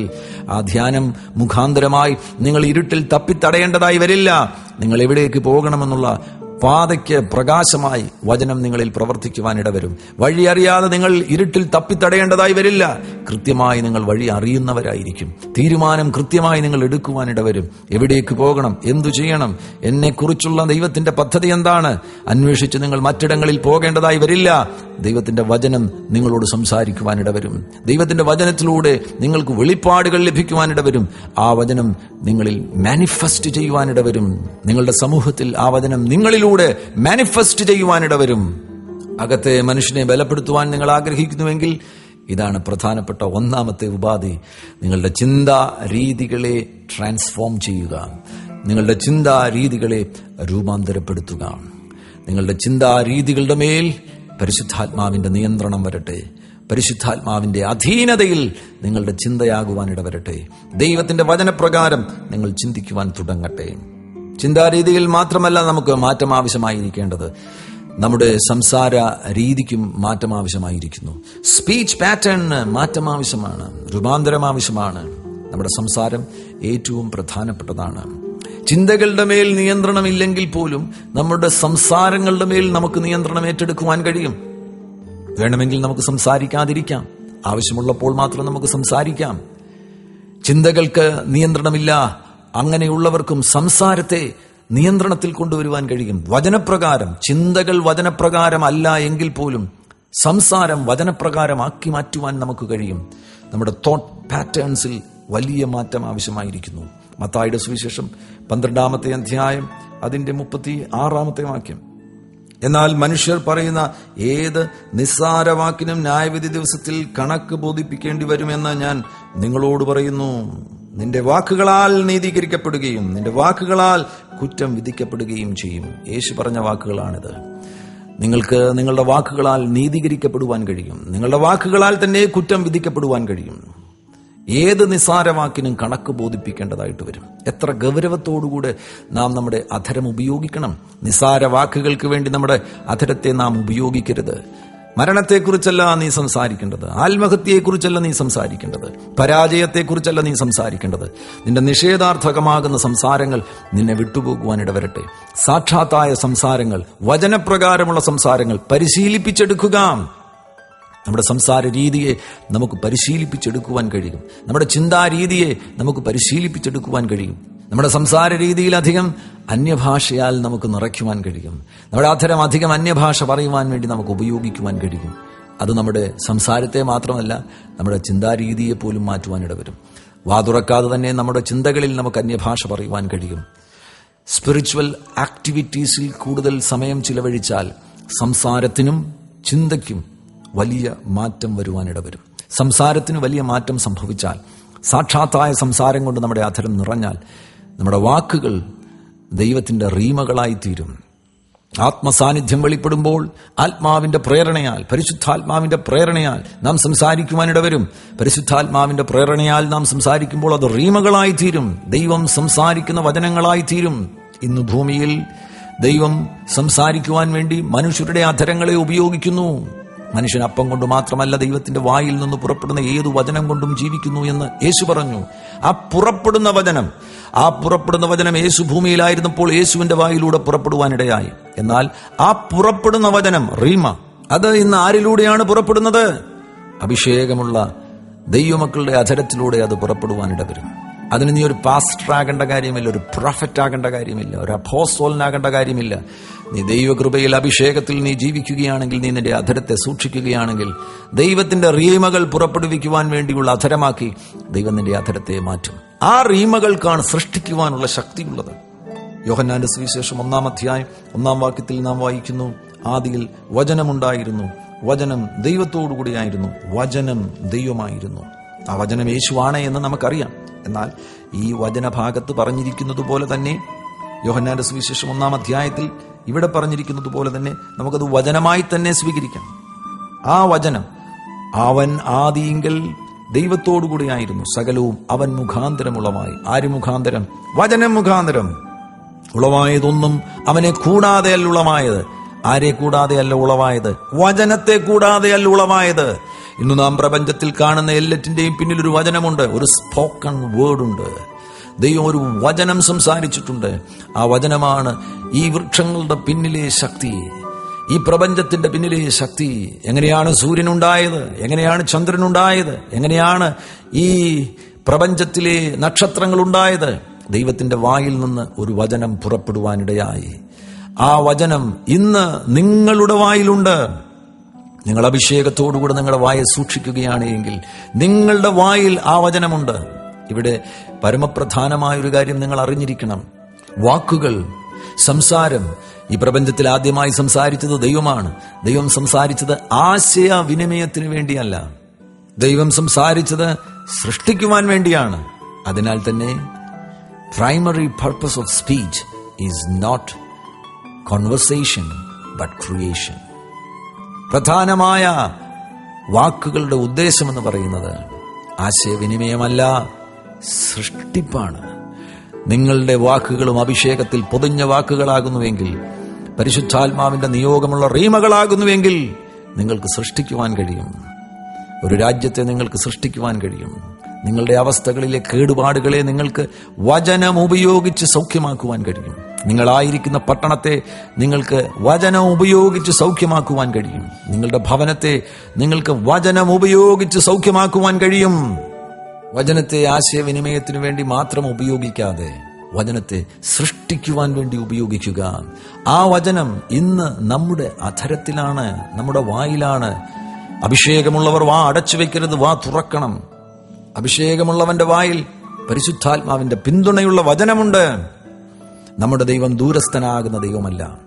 ആ ധ്യാനം മുഖാന്തരമായി നിങ്ങൾ ഇരുട്ടിൽ തപ്പിത്തടയേണ്ടതായി വരില്ല. നിങ്ങൾ എവിടേക്ക് പോകണമെന്നുള്ള പാതയ്ക്ക് പ്രകാശമായി വചനം നിങ്ങളിൽ പ്രവർത്തിക്കുവാൻ ഇടവരും. വഴി അറിയാതെ നിങ്ങൾ ഇരുട്ടിൽ തപ്പിത്തടയേണ്ടതായി വരില്ല. കൃത്യമായി നിങ്ങൾ വഴി അറിയുന്നവരായിരിക്കും. തീരുമാനം കൃത്യമായി നിങ്ങൾ എടുക്കുവാൻ ഇടവരും. എവിടേക്ക് പോകണം, എന്തു ചെയ്യണം, എന്നെക്കുറിച്ചുള്ള ദൈവത്തിന്റെ പദ്ധതി എന്താണ്, അന്വേഷിച്ച് നിങ്ങൾ മറ്റിടങ്ങളിൽ പോകേണ്ടതായി വരില്ല. ദൈവത്തിന്റെ വചനം നിങ്ങളോട് സംസാരിക്കുവാൻ ഇടവരും. ദൈവത്തിന്റെ വചനത്തിലൂടെ നിങ്ങൾക്ക് വെളിപ്പാടുകൾ ലഭിക്കുവാൻ ഇടവരും. ആ വചനം നിങ്ങളിൽ മാനിഫെസ്റ്റ് ചെയ്യുവാൻ ഇടവരും. നിങ്ങളുടെ സമൂഹത്തിൽ ആ വചനം നിങ്ങളിലൂടെ മാനിഫെസ്റ്റ് ചെയ്യുവാനിടവരും. അകത്തെ മനുഷ്യനെ ബലപ്പെടുത്തുവാൻ നിങ്ങൾ ആഗ്രഹിക്കുന്നുവെങ്കിൽ ഇതാണ് പ്രധാനപ്പെട്ട ഒന്നാമത്തെ ഉപാധി. നിങ്ങളുടെ ചിന്താ രീതികളെ ട്രാൻസ്ഫോം ചെയ്യുക, നിങ്ങളുടെ ചിന്താ രീതികളെ രൂപാന്തരപ്പെടുത്തുക. നിങ്ങളുടെ ചിന്താ രീതികളുടെ മേൽ പരിശുദ്ധാത്മാവിന്റെ നിയന്ത്രണം വരട്ടെ. പരിശുദ്ധാത്മാവിന്റെ അധീനതയിൽ നിങ്ങളുടെ ചിന്തയാകുവാൻ ഇടവരട്ടെ. ദൈവത്തിന്റെ വചനപ്രകാരം നിങ്ങൾ ചിന്തിക്കുവാൻ തുടങ്ങട്ടെ. ചിന്താരീതിയിൽ മാത്രമല്ല നമുക്ക് മാറ്റം ആവശ്യമായിരിക്കേണ്ടത്, നമ്മുടെ സംസാര രീതിക്കും മാറ്റം ആവശ്യമായിരിക്കുന്നു. സ്പീച്ച് പാറ്റേണിന് മാറ്റം ആവശ്യമാണ്, രൂപാന്തരം ആവശ്യമാണ്. നമ്മുടെ സംസാരം ഏറ്റവും പ്രധാനപ്പെട്ടതാണ്. ചിന്തകളുടെ മേൽ നിയന്ത്രണമില്ലെങ്കിൽ പോലും നമ്മുടെ സംസാരങ്ങളുടെ മേൽ നമുക്ക് നിയന്ത്രണം ഏറ്റെടുക്കുവാൻ കഴിയും. വേണമെങ്കിൽ നമുക്ക് സംസാരിക്കാതിരിക്കാം, ആവശ്യമുള്ളപ്പോൾ മാത്രം നമുക്ക് സംസാരിക്കാം. ചിന്തകൾക്ക് നിയന്ത്രണമില്ല, അങ്ങനെയുള്ളവർക്കും സംസാരത്തെ നിയന്ത്രണത്തിൽ കൊണ്ടുവരുവാൻ കഴിയും. വചനപ്രകാരം, ചിന്തകൾ വചനപ്രകാരം അല്ല എങ്കിൽ പോലും സംസാരം വചനപ്രകാരമാക്കി മാറ്റുവാൻ നമുക്ക് കഴിയും. നമ്മുടെ തോട്ട് പാറ്റേൺസിൽ വലിയ മാറ്റം ആവശ്യമായിരിക്കുന്നു. മത്തായിയുടെ സുവിശേഷം 12 അധ്യായം അതിന്റെ 36 വാക്യം, എന്നാൽ മനുഷ്യർ പറയുന്ന ഏത് നിസ്സാരവാക്കിനും ന്യായവിധി ദിവസത്തിൽ കണക്ക് ബോധിപ്പിക്കേണ്ടി വരുമെന്ന് ഞാൻ നിങ്ങളോട് പറയുന്നു. നിന്റെ വാക്കുകളാൽ നീതീകരിക്കപ്പെടുകയും നിന്റെ വാക്കുകളാൽ കുറ്റം വിധിക്കപ്പെടുകയും ചെയ്യും. യേശു പറഞ്ഞ വാക്കുകളാണിത്. നിങ്ങൾക്ക് നിങ്ങളുടെ വാക്കുകളാൽ നീതീകരിക്കപ്പെടുവാൻ കഴിയും, നിങ്ങളുടെ വാക്കുകളാൽ തന്നെ കുറ്റം വിധിക്കപ്പെടുവാൻ കഴിയും. ഏത് നിസ്സാരവാക്കിനും കണക്ക് ബോധിപ്പിക്കേണ്ടതായിട്ട് വരും. എത്ര ഗൗരവത്തോടുകൂടെ നാം നമ്മുടെ അധരം ഉപയോഗിക്കണം. നിസ്സാര വാക്കുകൾക്ക് വേണ്ടി നമ്മുടെ അധരത്തെ നാം ഉപയോഗിക്കരുത്. മരണത്തെക്കുറിച്ചല്ല നീ സംസാരിക്കേണ്ടത്, ആത്മഹത്യയെക്കുറിച്ചല്ല നീ സംസാരിക്കേണ്ടത്, പരാജയത്തെക്കുറിച്ചല്ല നീ സംസാരിക്കേണ്ടത്. നിന്റെ നിഷേധാർത്ഥകമാകുന്ന സംസാരങ്ങൾ നിന്നെ വിട്ടുപോകുവാൻ ഇടവരട്ടെ. സാക്ഷാത്തായ സംസാരങ്ങൾ, വചനപ്രകാരമുള്ള സംസാരങ്ങൾ പരിശീലിപ്പിച്ചെടുക്കുക. നമ്മുടെ സംസാര രീതിയെ നമുക്ക് പരിശീലിപ്പിച്ചെടുക്കുവാൻ കഴിയും. നമ്മുടെ ചിന്താരീതിയെ നമുക്ക് പരിശീലിപ്പിച്ചെടുക്കുവാൻ കഴിയും. നമ്മുടെ സംസാര രീതിയിലധികം അന്യഭാഷയാൽ നമുക്ക് നിറയ്ക്കുവാൻ കഴിയും. നമ്മുടെ അധരം അധികം അന്യഭാഷ പറയുവാൻ വേണ്ടി നമുക്ക് ഉപയോഗിക്കുവാൻ കഴിയും. അത് നമ്മുടെ സംസാരത്തെ മാത്രമല്ല, നമ്മുടെ ചിന്താരീതിയെ പോലും മാറ്റുവാനിടവരും. വാതുറക്കാതെ തന്നെ നമ്മുടെ ചിന്തകളിൽ നമുക്ക് അന്യഭാഷ പറയുവാൻ കഴിയും. സ്പിരിച്വൽ ആക്ടിവിറ്റീസിൽ കൂടുതൽ സമയം ചിലവഴിച്ചാൽ സംസാരത്തിനും ചിന്തയ്ക്കും വലിയ മാറ്റം വരുവാനിടവരും. സംസാരത്തിന് വലിയ മാറ്റം സംഭവിച്ചാൽ, സാക്ഷാത്തായ സംസാരം കൊണ്ട് നമ്മുടെ അധരം നിറഞ്ഞാൽ, നമ്മുടെ വാക്കുകൾ ദൈവത്തിന്റെ റീമകളായിത്തീരും. ആത്മസാന്നിധ്യം വെളിപ്പെടുമ്പോൾ ആത്മാവിന്റെ പ്രേരണയാൽ, പരിശുദ്ധാത്മാവിന്റെ പ്രേരണയാൽ നാം സംസാരിക്കുവാനിടവരും. പരിശുദ്ധാത്മാവിന്റെ പ്രേരണയാൽ നാം സംസാരിക്കുമ്പോൾ അത് റീമകളായിത്തീരും. ദൈവം സംസാരിക്കുന്ന വചനങ്ങളായിത്തീരും. ഇന്ന് ഭൂമിയിൽ ദൈവം സംസാരിക്കുവാൻ വേണ്ടി മനുഷ്യരുടെ അധരങ്ങളെ ഉപയോഗിക്കുന്നു. മനുഷ്യൻ അപ്പം കൊണ്ട് മാത്രമല്ല, ദൈവത്തിന്റെ വായിൽ നിന്ന് പുറപ്പെടുന്ന ഏതു വചനം കൊണ്ടും ജീവിക്കുന്നു എന്ന് യേശു പറഞ്ഞു. ആ പുറപ്പെടുന്ന വചനം യേശു ഭൂമിയിലായിരുന്നപ്പോൾ യേശുവിന്റെ വായിലൂടെ പുറപ്പെടുവാനിടയായി. എന്നാൽ ആ പുറപ്പെടുന്ന വചനം റീമ, അത് ഇന്ന് ആരിലൂടെയാണ് പുറപ്പെടുന്നത്? അഭിഷേകമുള്ള ദൈവമക്കളുടെ അധരത്തിലൂടെ അത് പുറപ്പെടുവാനിടവരും. അതിന് നീ ഒരു പാസ്റ്റർ ആകേണ്ട കാര്യമില്ല, ഒരു പ്രൊഫറ്റ് ആകേണ്ട കാര്യമില്ല, ഒരു അപ്പോസ്തലനാകേണ്ട കാര്യമില്ല. നീ ദൈവകൃപയിൽ അഭിഷേകത്തിൽ നീ ജീവിക്കുകയാണെങ്കിൽ, നീ നിന്റെ അധരത്തെ സൂക്ഷിക്കുകയാണെങ്കിൽ, ദൈവത്തിന്റെ റീമകൾ പുറപ്പെടുവിക്കുവാൻ വേണ്ടിയുള്ള അധരമാക്കി ദൈവം നിന്റെ അധരത്തെ മാറ്റും. ആ റീമകൾക്കാണ് സൃഷ്ടിക്കുവാനുള്ള ശക്തിയുള്ളത്. യോഹന്നാന്റെ സുവിശേഷം 1-ാം അധ്യായം 1-ാം വാക്യത്തിൽ നാം വായിക്കുന്നു, ആദിയിൽ വചനമുണ്ടായിരുന്നു, വചനം ദൈവത്തോടുകൂടിയായിരുന്നു, വചനം ദൈവമായിരുന്നു. ആ വചനം യേശുവാണ് എന്ന് നമുക്കറിയാം. എന്നാൽ ഈ വചനഭാഗത്ത് പറഞ്ഞിരിക്കുന്നത് പോലെ തന്നെ, യോഹന്നാന്റെ സുവിശേഷം 1-ാം അധ്യായത്തിൽ ഇവിടെ പറഞ്ഞിരിക്കുന്നത് പോലെ തന്നെ നമുക്കത് വചനമായി തന്നെ സ്വീകരിക്കാം. ആ വചനം, അവൻ ആദിയിങ്കൽ ദൈവത്തോടുകൂടിയായിരുന്നു, സകലവും അവൻ മുഖാന്തരം ഉളവായി. ആര് മുഖാന്തരം? വചനം മുഖാന്തരം. ഉളവായതൊന്നും അവനെ കൂടാതെയല്ല ഉളവായത്. ആരെ കൂടാതെയല്ല ഉളവായത്? വചനത്തെ കൂടാതെയല്ല ഉളവായത്. ഇന്ന് നാം പ്രപഞ്ചത്തിൽ കാണുന്ന എല്ലാറ്റിന്റെയും പിന്നിൽ ഒരു വചനമുണ്ട്, ഒരു സ്പോക്കൺ വേർഡ് ഉണ്ട്. ദൈവം ഒരു വചനം സംസാരിച്ചിട്ടുണ്ട്. ആ വചനമാണ് ഈ വൃക്ഷങ്ങളുടെ പിന്നിലെ ശക്തി, ഈ പ്രപഞ്ചത്തിന്റെ പിന്നിലെ ശക്തി. എങ്ങനെയാണ് സൂര്യനുണ്ടായത്? എങ്ങനെയാണ് ചന്ദ്രനുണ്ടായത്? എങ്ങനെയാണ് ഈ പ്രപഞ്ചത്തിലെ നക്ഷത്രങ്ങൾ ഉണ്ടായത്? ദൈവത്തിന്റെ വായിൽ നിന്ന് ഒരു വചനം പുറപ്പെടുവാനിടയായി. ആ വചനം ഇന്ന് നിങ്ങളുടെ വായിലുണ്ട്. നിങ്ങൾ അഭിഷേകത്തോടുകൂടെ നിങ്ങളുടെ വായെ സൂക്ഷിക്കുകയാണ് എങ്കിൽ നിങ്ങളുടെ വായിൽ ആ വചനമുണ്ട്. ഇവിടെ പരമപ്രധാനമായൊരു കാര്യം നിങ്ങൾ അറിഞ്ഞിരിക്കണം. വാക്കുകൾ, സംസാരം, ഈ പ്രപഞ്ചത്തിൽ ആദ്യമായി സംസാരിച്ചത് ദൈവമാണ്. ദൈവം സംസാരിച്ചത് ആശയവിനിമയത്തിന് വേണ്ടിയല്ല, ദൈവം സംസാരിച്ചത് സൃഷ്ടിക്കുവാൻ വേണ്ടിയാണ്. അതിനാൽ തന്നെ primary purpose of speech is not conversation but creation. പ്രധാനമായ വാക്കുകളുടെ ഉദ്ദേശമെന്ന് പറയുന്നത് ആശയവിനിമയമല്ല, സൃഷ്ടിപ്പാണ്. നിങ്ങളുടെ വാക്കുകളും അഭിഷേകത്തിൽ പൊതിഞ്ഞ വാക്കുകളാകുന്നുവെങ്കിൽ, പരിശുദ്ധാത്മാവിന്റെ നിയോഗമുള്ള റീമകളാകുന്നുവെങ്കിൽ നിങ്ങൾക്ക് സൃഷ്ടിക്കുവാൻ കഴിയും. ഒരു രാജ്യത്തെ നിങ്ങൾക്ക് സൃഷ്ടിക്കുവാൻ കഴിയും. നിങ്ങളുടെ അവസ്ഥകളിലെ കേടുപാടുകളെ നിങ്ങൾക്ക് വചനം ഉപയോഗിച്ച് സൗഖ്യമാക്കുവാൻ കഴിയും. നിങ്ങളായിരിക്കുന്ന പട്ടണത്തെ നിങ്ങൾക്ക് വചനം ഉപയോഗിച്ച് സൗഖ്യമാക്കുവാൻ കഴിയും. നിങ്ങളുടെ ഭവനത്തെ നിങ്ങൾക്ക് വചനം ഉപയോഗിച്ച് സൗഖ്യമാക്കുവാൻ കഴിയും. വചനത്തെ ആശയവിനിമയത്തിനു വേണ്ടി മാത്രം ഉപയോഗിക്കാതെ വചനത്തെ സൃഷ്ടിക്കുവാൻ വേണ്ടി ഉപയോഗിക്കുക. ആ വചനം ഇന്ന് നമ്മുടെ അധരത്തിലാണ്, നമ്മുടെ വായിലാണ്. അഭിഷേകമുള്ളവർ വാ അടച്ചു വെക്കരുത്, വാ തുറക്കണം. അഭിഷേകമുള്ളവന്റെ വായിൽ പരിശുദ്ധാത്മാവിന്റെ പിന്തുണയുള്ള വചനമുണ്ട്. നമ്മുടെ ദൈവം ദൂരസ്ഥനാകുന്ന ദൈവമല്ല,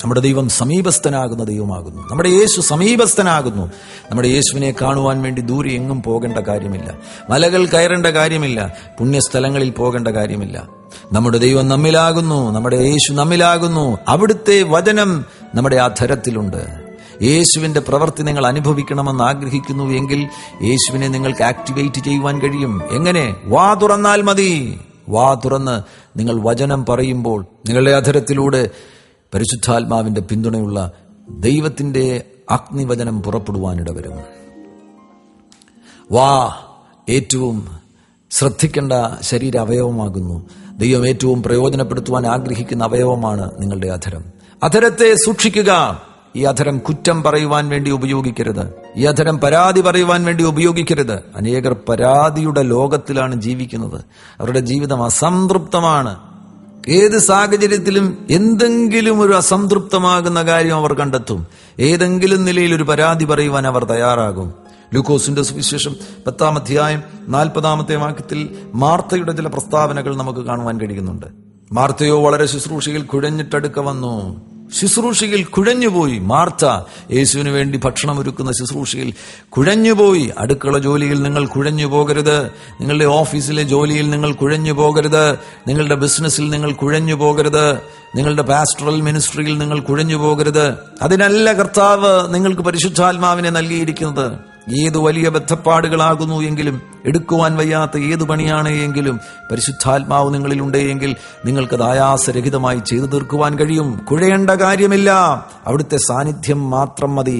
നമ്മുടെ ദൈവം സമീപസ്ഥനാകുന്ന ദൈവമാകുന്നു. നമ്മുടെ യേശു സമീപസ്ഥനാകുന്നു. നമ്മുടെ യേശുവിനെ കാണുവാൻ വേണ്ടി ദൂരെ എങ്ങും പോകേണ്ട കാര്യമില്ല, മലകൾ കയറേണ്ട കാര്യമില്ല, പുണ്യസ്ഥലങ്ങളിൽ പോകേണ്ട കാര്യമില്ല. നമ്മുടെ ദൈവം നമ്മിലാകുന്നു, നമ്മുടെ യേശു നമ്മിലാകുന്നു. അവിടുത്തെ വചനം നമ്മുടെ അധരത്തിലുണ്ട്. യേശുവിന്റെ പ്രവൃത്തി നിങ്ങൾ അനുഭവിക്കണമെന്ന് ആഗ്രഹിക്കുന്നു എങ്കിൽ യേശുവിനെ നിങ്ങൾക്ക് ആക്ടിവേറ്റ് ചെയ്യുവാൻ കഴിയും. എങ്ങനെ? വാ തുറന്നാൽ മതി. വാ തുറന്ന് നിങ്ങൾ വചനം പറയുമ്പോൾ നിങ്ങളുടെ അധരത്തിലൂടെ പരിശുദ്ധാത്മാവിന്റെ പിന്തുണയുള്ള ദൈവത്തിന്റെ അഗ്നിവചനം പുറപ്പെടുവാനിടവരും. വാ ഏറ്റവും ശ്രദ്ധിക്കേണ്ട ശരീര അവയവമാകുന്നു. ദൈവം ഏറ്റവും പ്രയോജനപ്പെടുത്തുവാൻ ആഗ്രഹിക്കുന്ന അവയവമാണ് നിങ്ങളുടെ അധരം. അധരത്തെ സൂക്ഷിക്കുക. ഈ അധരം കുറ്റം പറയുവാൻ വേണ്ടി ഉപയോഗിക്കരുത്. ഈ അധരം പരാതി പറയുവാൻ വേണ്ടി ഉപയോഗിക്കരുത്. അനേകർ പരാതിയുടെ ലോകത്തിലാണ് ജീവിക്കുന്നത്. അവരുടെ ജീവിതം അസംതൃപ്തമാണ്. ഏത് സാഹചര്യത്തിലും എന്തെങ്കിലും ഒരു അസംതൃപ്തമാകുന്ന കാര്യം അവർ കണ്ടെത്തും. ഏതെങ്കിലും നിലയിൽ ഒരു പരാതി പറയുവാൻ അവർ തയ്യാറാകും. ലൂക്കോസിന്റെ സുവിശേഷം 10-ാം അധ്യായം 40-ാമത്തെ വാക്യത്തിൽ മാർത്തയുടെ ചില പ്രസ്താവനകൾ നമുക്ക് കാണുവാൻ കഴിയുന്നുണ്ട്. മാർത്തയോ വളരെ ശുശ്രൂഷയിൽ കുഴഞ്ഞിട്ടടുക്ക വന്നു. ശുശ്രൂഷയിൽ കുഴഞ്ഞുപോയി. മാർത്ത യേശുവിന് വേണ്ടി ഭക്ഷണം ഒരുക്കുന്ന ശുശ്രൂഷയിൽ കുഴഞ്ഞുപോയി. അടുക്കള ജോലിയിൽ നിങ്ങൾ കുഴഞ്ഞു പോകരുത്. നിങ്ങളുടെ ഓഫീസിലെ ജോലിയിൽ നിങ്ങൾ കുഴഞ്ഞു പോകരുത്. നിങ്ങളുടെ ബിസിനസ്സിൽ നിങ്ങൾ കുഴഞ്ഞു പോകരുത്. നിങ്ങളുടെ പാസ്റ്ററൽ മിനിസ്ട്രിയിൽ നിങ്ങൾ കുഴഞ്ഞു പോകരുത്. അതിനല്ല കർത്താവ് നിങ്ങൾക്ക് പരിശുദ്ധാത്മാവിനെ നൽകിയിരിക്കുന്നത്. ഏതു വലിയ ബദ്ധപ്പാടുകളാകുന്നു എങ്കിലും, എടുക്കുവാൻ വയ്യാത്ത ഏതു പണിയാണ് എങ്കിലും പരിശുദ്ധാത്മാവ് നിങ്ങളിലുണ്ടെങ്കിൽ നിങ്ങൾക്കത് ആയാസരഹിതമായി ചെയ്തു തീർക്കുവാൻ കഴിയും. കുഴയേണ്ട കാര്യമില്ല. അവിടുത്തെ സാന്നിധ്യം മാത്രം മതി.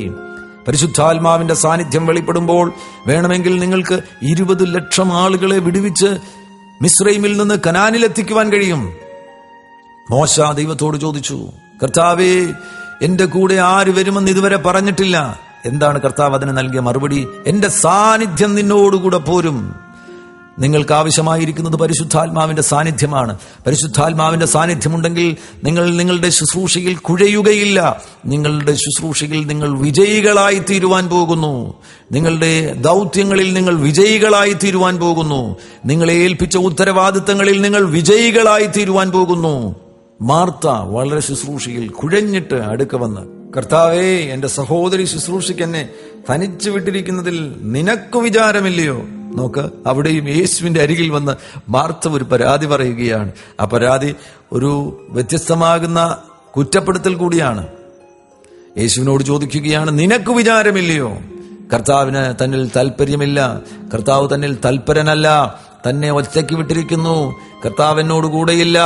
പരിശുദ്ധാത്മാവിന്റെ സാന്നിധ്യം വെളിപ്പെടുമ്പോൾ വേണമെങ്കിൽ നിങ്ങൾക്ക് 20 ലക്ഷം ആളുകളെ വിടുവിച്ച് മിസ്രൈമിൽ നിന്ന് കനാനിലെത്തിക്കുവാൻ കഴിയും. മോശ ദൈവത്തോട് ചോദിച്ചു, കർത്താവേ, എന്റെ കൂടെ ആര് വരുമെന്ന് ഇതുവരെ പറഞ്ഞിട്ടില്ല. എന്താണ് കർത്താവ് അതിന് നൽകിയ മറുപടി? എന്റെ സാന്നിധ്യം നിന്നോടുകൂടെ പോരും. നിങ്ങൾക്ക് ആവശ്യമായിരിക്കുന്നത് പരിശുദ്ധാത്മാവിന്റെ സാന്നിധ്യമാണ്. പരിശുദ്ധാത്മാവിന്റെ സാന്നിധ്യമുണ്ടെങ്കിൽ നിങ്ങൾ നിങ്ങളുടെ ശുശ്രൂഷയിൽ കുഴയുകയില്ല. നിങ്ങളുടെ ശുശ്രൂഷയിൽ നിങ്ങൾ വിജയികളായി തീരുവാൻ പോകുന്നു. നിങ്ങളുടെ ദൗത്യങ്ങളിൽ നിങ്ങൾ വിജയികളായി തീരുവാൻ പോകുന്നു. നിങ്ങളെ ഏൽപ്പിച്ച ഉത്തരവാദിത്തങ്ങളിൽ നിങ്ങൾ വിജയികളായി തീരുവാൻ പോകുന്നു. മാർത്ത വളരെ ശുശ്രൂഷയിൽ കുഴഞ്ഞിട്ട് അടുക്ക വന്ന്, കർത്താവേ, എന്റെ സഹോദരി ശുശ്രൂഷയ്ക്ക് എന്നെ തനിച്ചു വിട്ടിരിക്കുന്നതിൽ നിനക്ക് വിചാരമില്ലയോ? നോക്ക്, അവിടെയും യേശുവിന്റെ അരികിൽ വന്ന് മാർത്ത ഒരു പരാതി പറയുകയാണ്. ആ പരാതി ഒരു വ്യത്യസ്തമാകുന്ന കുറ്റപ്പെടുത്തൽ കൂടിയാണ്. യേശുവിനോട് ചോദിക്കുകയാണ്, നിനക്ക് വിചാരമില്ലയോ? കർത്താവിന് തന്നിൽ താല്പര്യമില്ല. കർത്താവ് തന്നിൽ തൽപരനല്ല. തന്നെ ഒറ്റയ്ക്ക് വിട്ടിരിക്കുന്നു. കർത്താവ് എന്നോട് കൂടെയില്ല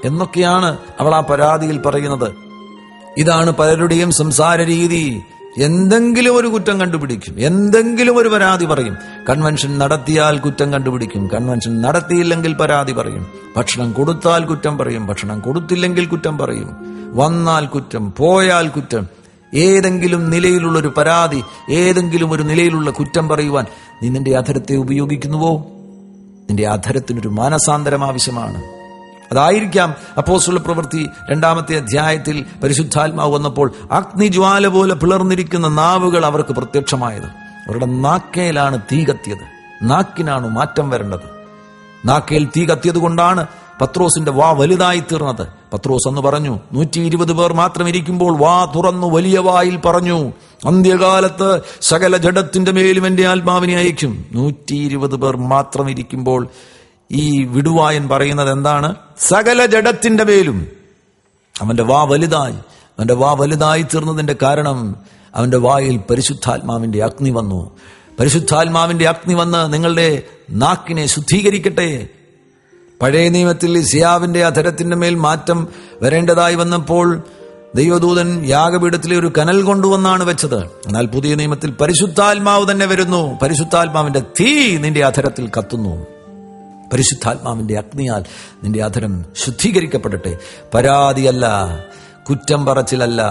എന്നൊക്കെയാണ് അവൾ ആ പരാതിയിൽ പറയുന്നത്. ഇതാണ് പലരുടെയും സംസാര രീതി. എന്തെങ്കിലും ഒരു കുറ്റം കണ്ടുപിടിക്കും, എന്തെങ്കിലും ഒരു പരാതി പറയും. കൺവെൻഷൻ നടത്തിയാൽ കുറ്റം കണ്ടുപിടിക്കും, കൺവെൻഷൻ നടത്തിയില്ലെങ്കിൽ പരാതി പറയും. ഭക്ഷണം കൊടുത്താൽ കുറ്റം പറയും, ഭക്ഷണം കൊടുത്തില്ലെങ്കിൽ കുറ്റം പറയും. വന്നാൽ കുറ്റം, പോയാൽ കുറ്റം. ഏതെങ്കിലും നിലയിലുള്ളൊരു പരാതി, ഏതെങ്കിലും ഒരു നിലയിലുള്ള കുറ്റം പറയുവാൻ നീ നിന്റെ അധരത്തെ ഉപയോഗിക്കുന്നുവോ? നിന്റെ അധരത്തിനൊരു മാനസാന്തരം ആവശ്യമാണ്. അതായിരിക്കാം അപ്പോസ്തല പ്രവൃത്തി 2-ാമത്തെ അധ്യായത്തിൽ പരിശുദ്ധാത്മാവ് വന്നപ്പോൾ അഗ്നിജ്വാല പോലെ പിളർന്നിരിക്കുന്ന നാവുകൾ അവർക്ക് പ്രത്യക്ഷമായത്. അവരുടെ നാക്കേലാണ് തീ കത്തിയത്. നാക്കിനാണ് മാറ്റം വരേണ്ടത്. നാക്കേൽ തീ കത്തിയത് കൊണ്ടാണ് പത്രോസിന്റെ വാ വലുതായി തീർന്നത്. പത്രോസ് അന്ന് പറഞ്ഞു, 120 പേർ മാത്രം ഇരിക്കുമ്പോൾ വാ തുറന്നു വലിയ വായിൽ പറഞ്ഞു, അന്ത്യകാലത്ത് സകല ജഡത്തിന്റെ മേലും എന്റെ ആത്മാവിനെ അയക്കും. 120 പേർ മാത്രം ഇരിക്കുമ്പോൾ ഈ വിടുവായൻ പറയുന്നത് എന്താണ്? സകല ജഡത്തിന്റെ മേലും. അവന്റെ വാ വലുതായി. അവന്റെ വാ വലുതായി തീർന്നതിന്റെ കാരണം അവന്റെ വായിൽ പരിശുദ്ധാത്മാവിന്റെ അഗ്നി വന്നു. പരിശുദ്ധാത്മാവിന്റെ അഗ്നി വന്ന് നിങ്ങളുടെ നാക്കിനെ ശുദ്ധീകരിക്കട്ടെ. പഴയ നിയമത്തിൽ ഇസ്യാവിന്റെ അധരത്തിന്റെ മേൽ മാറ്റം വരേണ്ടതായി വന്നപ്പോൾ ദൈവദൂതൻ യാഗപീഠത്തിലെ ഒരു കനൽ കൊണ്ടുവന്നാണ് വെച്ചത്. എന്നാൽ പുതിയ നിയമത്തിൽ പരിശുദ്ധാത്മാവ് തന്നെ വരുന്നു. പരിശുദ്ധാത്മാവിന്റെ തീ നിന്റെ അധരത്തിൽ കത്തുന്നു. പരിശുദ്ധാത്മാവിന്റെ അഗ്നിയാൽ നിന്റെ അധരം ശുദ്ധീകരിക്കപ്പെടട്ടെ. പരാതിയല്ല, കുറ്റം പറച്ചിലല്ല,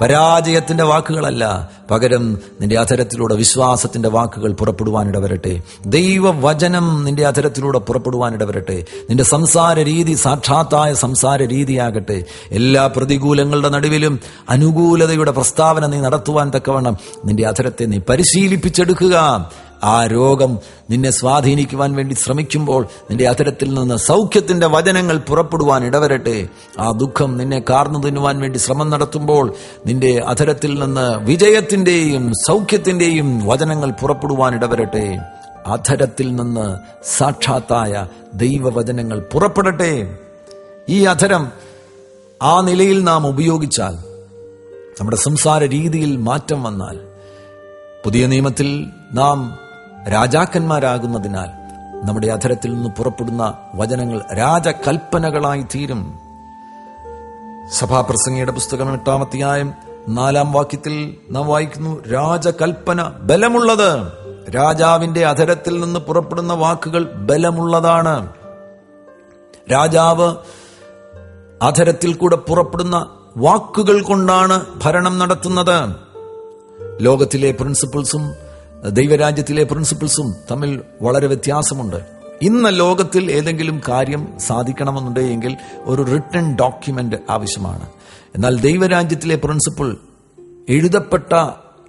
പരാജയത്തിന്റെ വാക്കുകളല്ല, പകരം നിന്റെ അധരത്തിലൂടെ വിശ്വാസത്തിന്റെ വാക്കുകൾ പുറപ്പെടുവാനിടവരട്ടെ. ദൈവവചനം നിന്റെ അധരത്തിലൂടെ പുറപ്പെടുവാനിടവരട്ടെ. നിന്റെ സംസാര രീതി സാക്ഷാത്തായ സംസാര രീതിയാകട്ടെ. എല്ലാ പ്രതികൂലങ്ങളുടെ നടുവിലും അനുകൂലതയുടെ പ്രസ്താവന നീ നടത്തുവാൻ തക്കവണ്ണം നിന്റെ അധരത്തെ നീ പരിശീലിപ്പിച്ചെടുക്കുക. ആ രോഗം നിന്നെ സ്വാധീനിക്കുവാൻ വേണ്ടി ശ്രമിക്കുമ്പോൾ നിന്റെ അധരത്തിൽ നിന്ന് സൗഖ്യത്തിന്റെ വചനങ്ങൾ പുറപ്പെടുവാൻ ഇടവരട്ടെ. ആ ദുഃഖം നിന്നെ കാർന്നു തിന്നുവാൻ വേണ്ടി ശ്രമം നടത്തുമ്പോൾ നിന്റെ അധരത്തിൽ നിന്ന് വിജയത്തിന്റെയും സൗഖ്യത്തിന്റെയും വചനങ്ങൾ പുറപ്പെടുവാൻ ഇടവരട്ടെ. അധരത്തിൽ നിന്ന് സാക്ഷാത്തായ ദൈവവചനങ്ങൾ പുറപ്പെടട്ടെ. ഈ അധരം ആ നിലയിൽ നാം ഉപയോഗിച്ചാൽ, നമ്മുടെ സംസാര രീതിയിൽ മാറ്റം വന്നാൽ, പുതിയ നിയമത്തിൽ നാം രാജാക്കന്മാരാകുന്നതിനാൽ നമ്മുടെ അധരത്തിൽ നിന്ന് പുറപ്പെടുന്ന വചനങ്ങൾ രാജകൽപ്പനകളായി തീരും. സഭാപ്രസംഗിയുടെ പുസ്തകം 8-ാം അധ്യായം 4-ാം വാക്യത്തിൽ നാം വായിക്കുന്നു, രാജകൽപ്പന ബലമുള്ളത്. രാജാവിന്റെ അധരത്തിൽ നിന്ന് പുറപ്പെടുന്ന വാക്കുകൾ ബലമുള്ളതാണ്. രാജാവ് അധരത്തിൽ കൂടെ പുറപ്പെടുന്ന വാക്കുകൾ കൊണ്ടാണ് ഭരണം നടത്തുന്നത്. ലോകത്തിലെ പ്രിൻസിപ്പിൾസും ദൈവരാജ്യത്തിലെ പ്രിൻസിപ്പിൾസും തമ്മിൽ വളരെ വ്യത്യാസമുണ്ട്. ഇന്ന് ലോകത്തിൽ ഏതെങ്കിലും കാര്യം സാധിക്കണമെന്നുണ്ടെങ്കിൽ ഒരു റിട്ടൺ ഡോക്യുമെന്റ് ആവശ്യമാണ്. എന്നാൽ ദൈവരാജ്യത്തിലെ പ്രിൻസിപ്പിൾ എഴുതപ്പെട്ട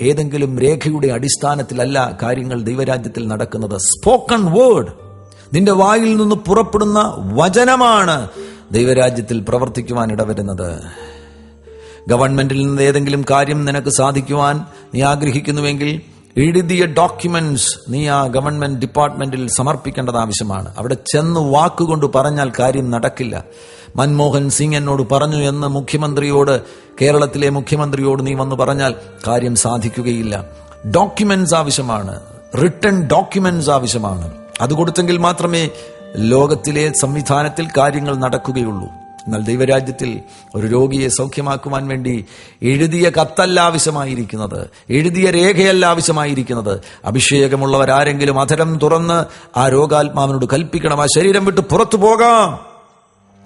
ഏതെങ്കിലും രേഖയുടെ അടിസ്ഥാനത്തിലല്ല കാര്യങ്ങൾ ദൈവരാജ്യത്തിൽ നടക്കുന്നത്. സ്പോക്കൺ വേർഡ്, നിന്റെ വായിൽ നിന്ന് പുറപ്പെടുന്ന വചനമാണ് ദൈവരാജ്യത്തിൽ പ്രവർത്തിക്കുവാൻ ഇടവരുന്നത്. ഗവൺമെന്റിൽ നിന്ന് ഏതെങ്കിലും കാര്യം നിനക്ക് സാധിക്കുവാൻ നീ ആഗ്രഹിക്കുന്നുവെങ്കിൽ എഴുതിയ ഡോക്യുമെന്റ്സ് നീ ആ ഗവൺമെന്റ് ഡിപ്പാർട്ട്മെന്റിൽ സമർപ്പിക്കേണ്ടത് ആവശ്യമാണ്. അവിടെ ചെന്ന് വാക്കുകൊണ്ട് പറഞ്ഞാൽ കാര്യം നടക്കില്ല. മൻമോഹൻ സിംഗ് എന്നോട് പറഞ്ഞു എന്ന് കേരളത്തിലെ മുഖ്യമന്ത്രിയോട് നീ വന്ന് പറഞ്ഞാൽ കാര്യം സാധിക്കുകയില്ല. ഡോക്യുമെന്റ്സ് ആവശ്യമാണ്, റിട്ടൺ ഡോക്യുമെന്റ്സ് ആവശ്യമാണ്. അത് കൊടുത്തെങ്കിൽ മാത്രമേ ലോകത്തിലെ സംവിധാനത്തിൽ കാര്യങ്ങൾ നടക്കുകയുള്ളൂ. എന്നാൽ ദൈവരാജ്യത്തിൽ ഒരു രോഗിയെ സൗഖ്യമാക്കുവാൻ വേണ്ടി എഴുതിയ കത്തല്ല ആവശ്യമായിരിക്കുന്നത്, എഴുതിയ രേഖയല്ല ആവശ്യമായിരിക്കുന്നത്. അഭിഷേകമുള്ളവരാരെങ്കിലും അധരം തുറന്ന് ആ രോഗാത്മാവിനോട് കൽപ്പിക്കണം, ആ ശരീരം വിട്ട് പുറത്തു പോകാം.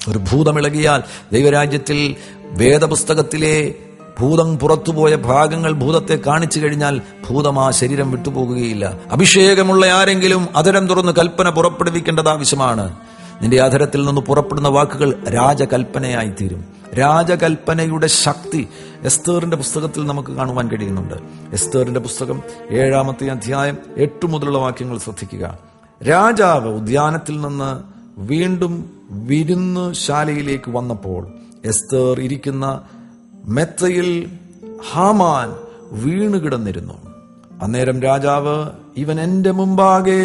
ഒരു ഭൂതമിളകിയാൽ ദൈവരാജ്യത്തിൽ വേദപുസ്തകത്തിലെ ഭൂതം പുറത്തുപോയ ഭാഗങ്ങൾ ഭൂതത്തെ കാണിച്ചു കഴിഞ്ഞാൽ ഭൂതം ആ ശരീരം വിട്ടുപോകുകയില്ല. അഭിഷേകമുള്ള ആരെങ്കിലും അധരം തുറന്ന് കൽപ്പന പുറപ്പെടുവിക്കേണ്ടത് ആവശ്യമാണ്. നിന്റെ അധരത്തിൽ നിന്ന് പുറപ്പെടുന്ന വാക്കുകൾ രാജകൽപ്പനയായിത്തീരും. രാജകൽപ്പനയുടെ ശക്തി എസ്തേറിന്റെ പുസ്തകത്തിൽ നമുക്ക് കാണുവാൻ കഴിയുന്നുണ്ട്. എസ്തേറിന്റെ പുസ്തകം 7-ാമത്തെ അധ്യായം 8 മുതലുള്ള വാക്യങ്ങൾ ശ്രദ്ധിക്കുക. രാജാവ് ഉദ്യാനത്തിൽ നിന്ന് വീണ്ടും വിരുന്ന് ശാലയിലേക്ക് വന്നപ്പോൾ എസ്തേർ ഇരിക്കുന്ന മെത്തയിൽ ഹാമാൻ വീണുകിടന്നിരുന്നു. അന്നേരം രാജാവ്, ഇവൻ എന്റെ മുമ്പാകെ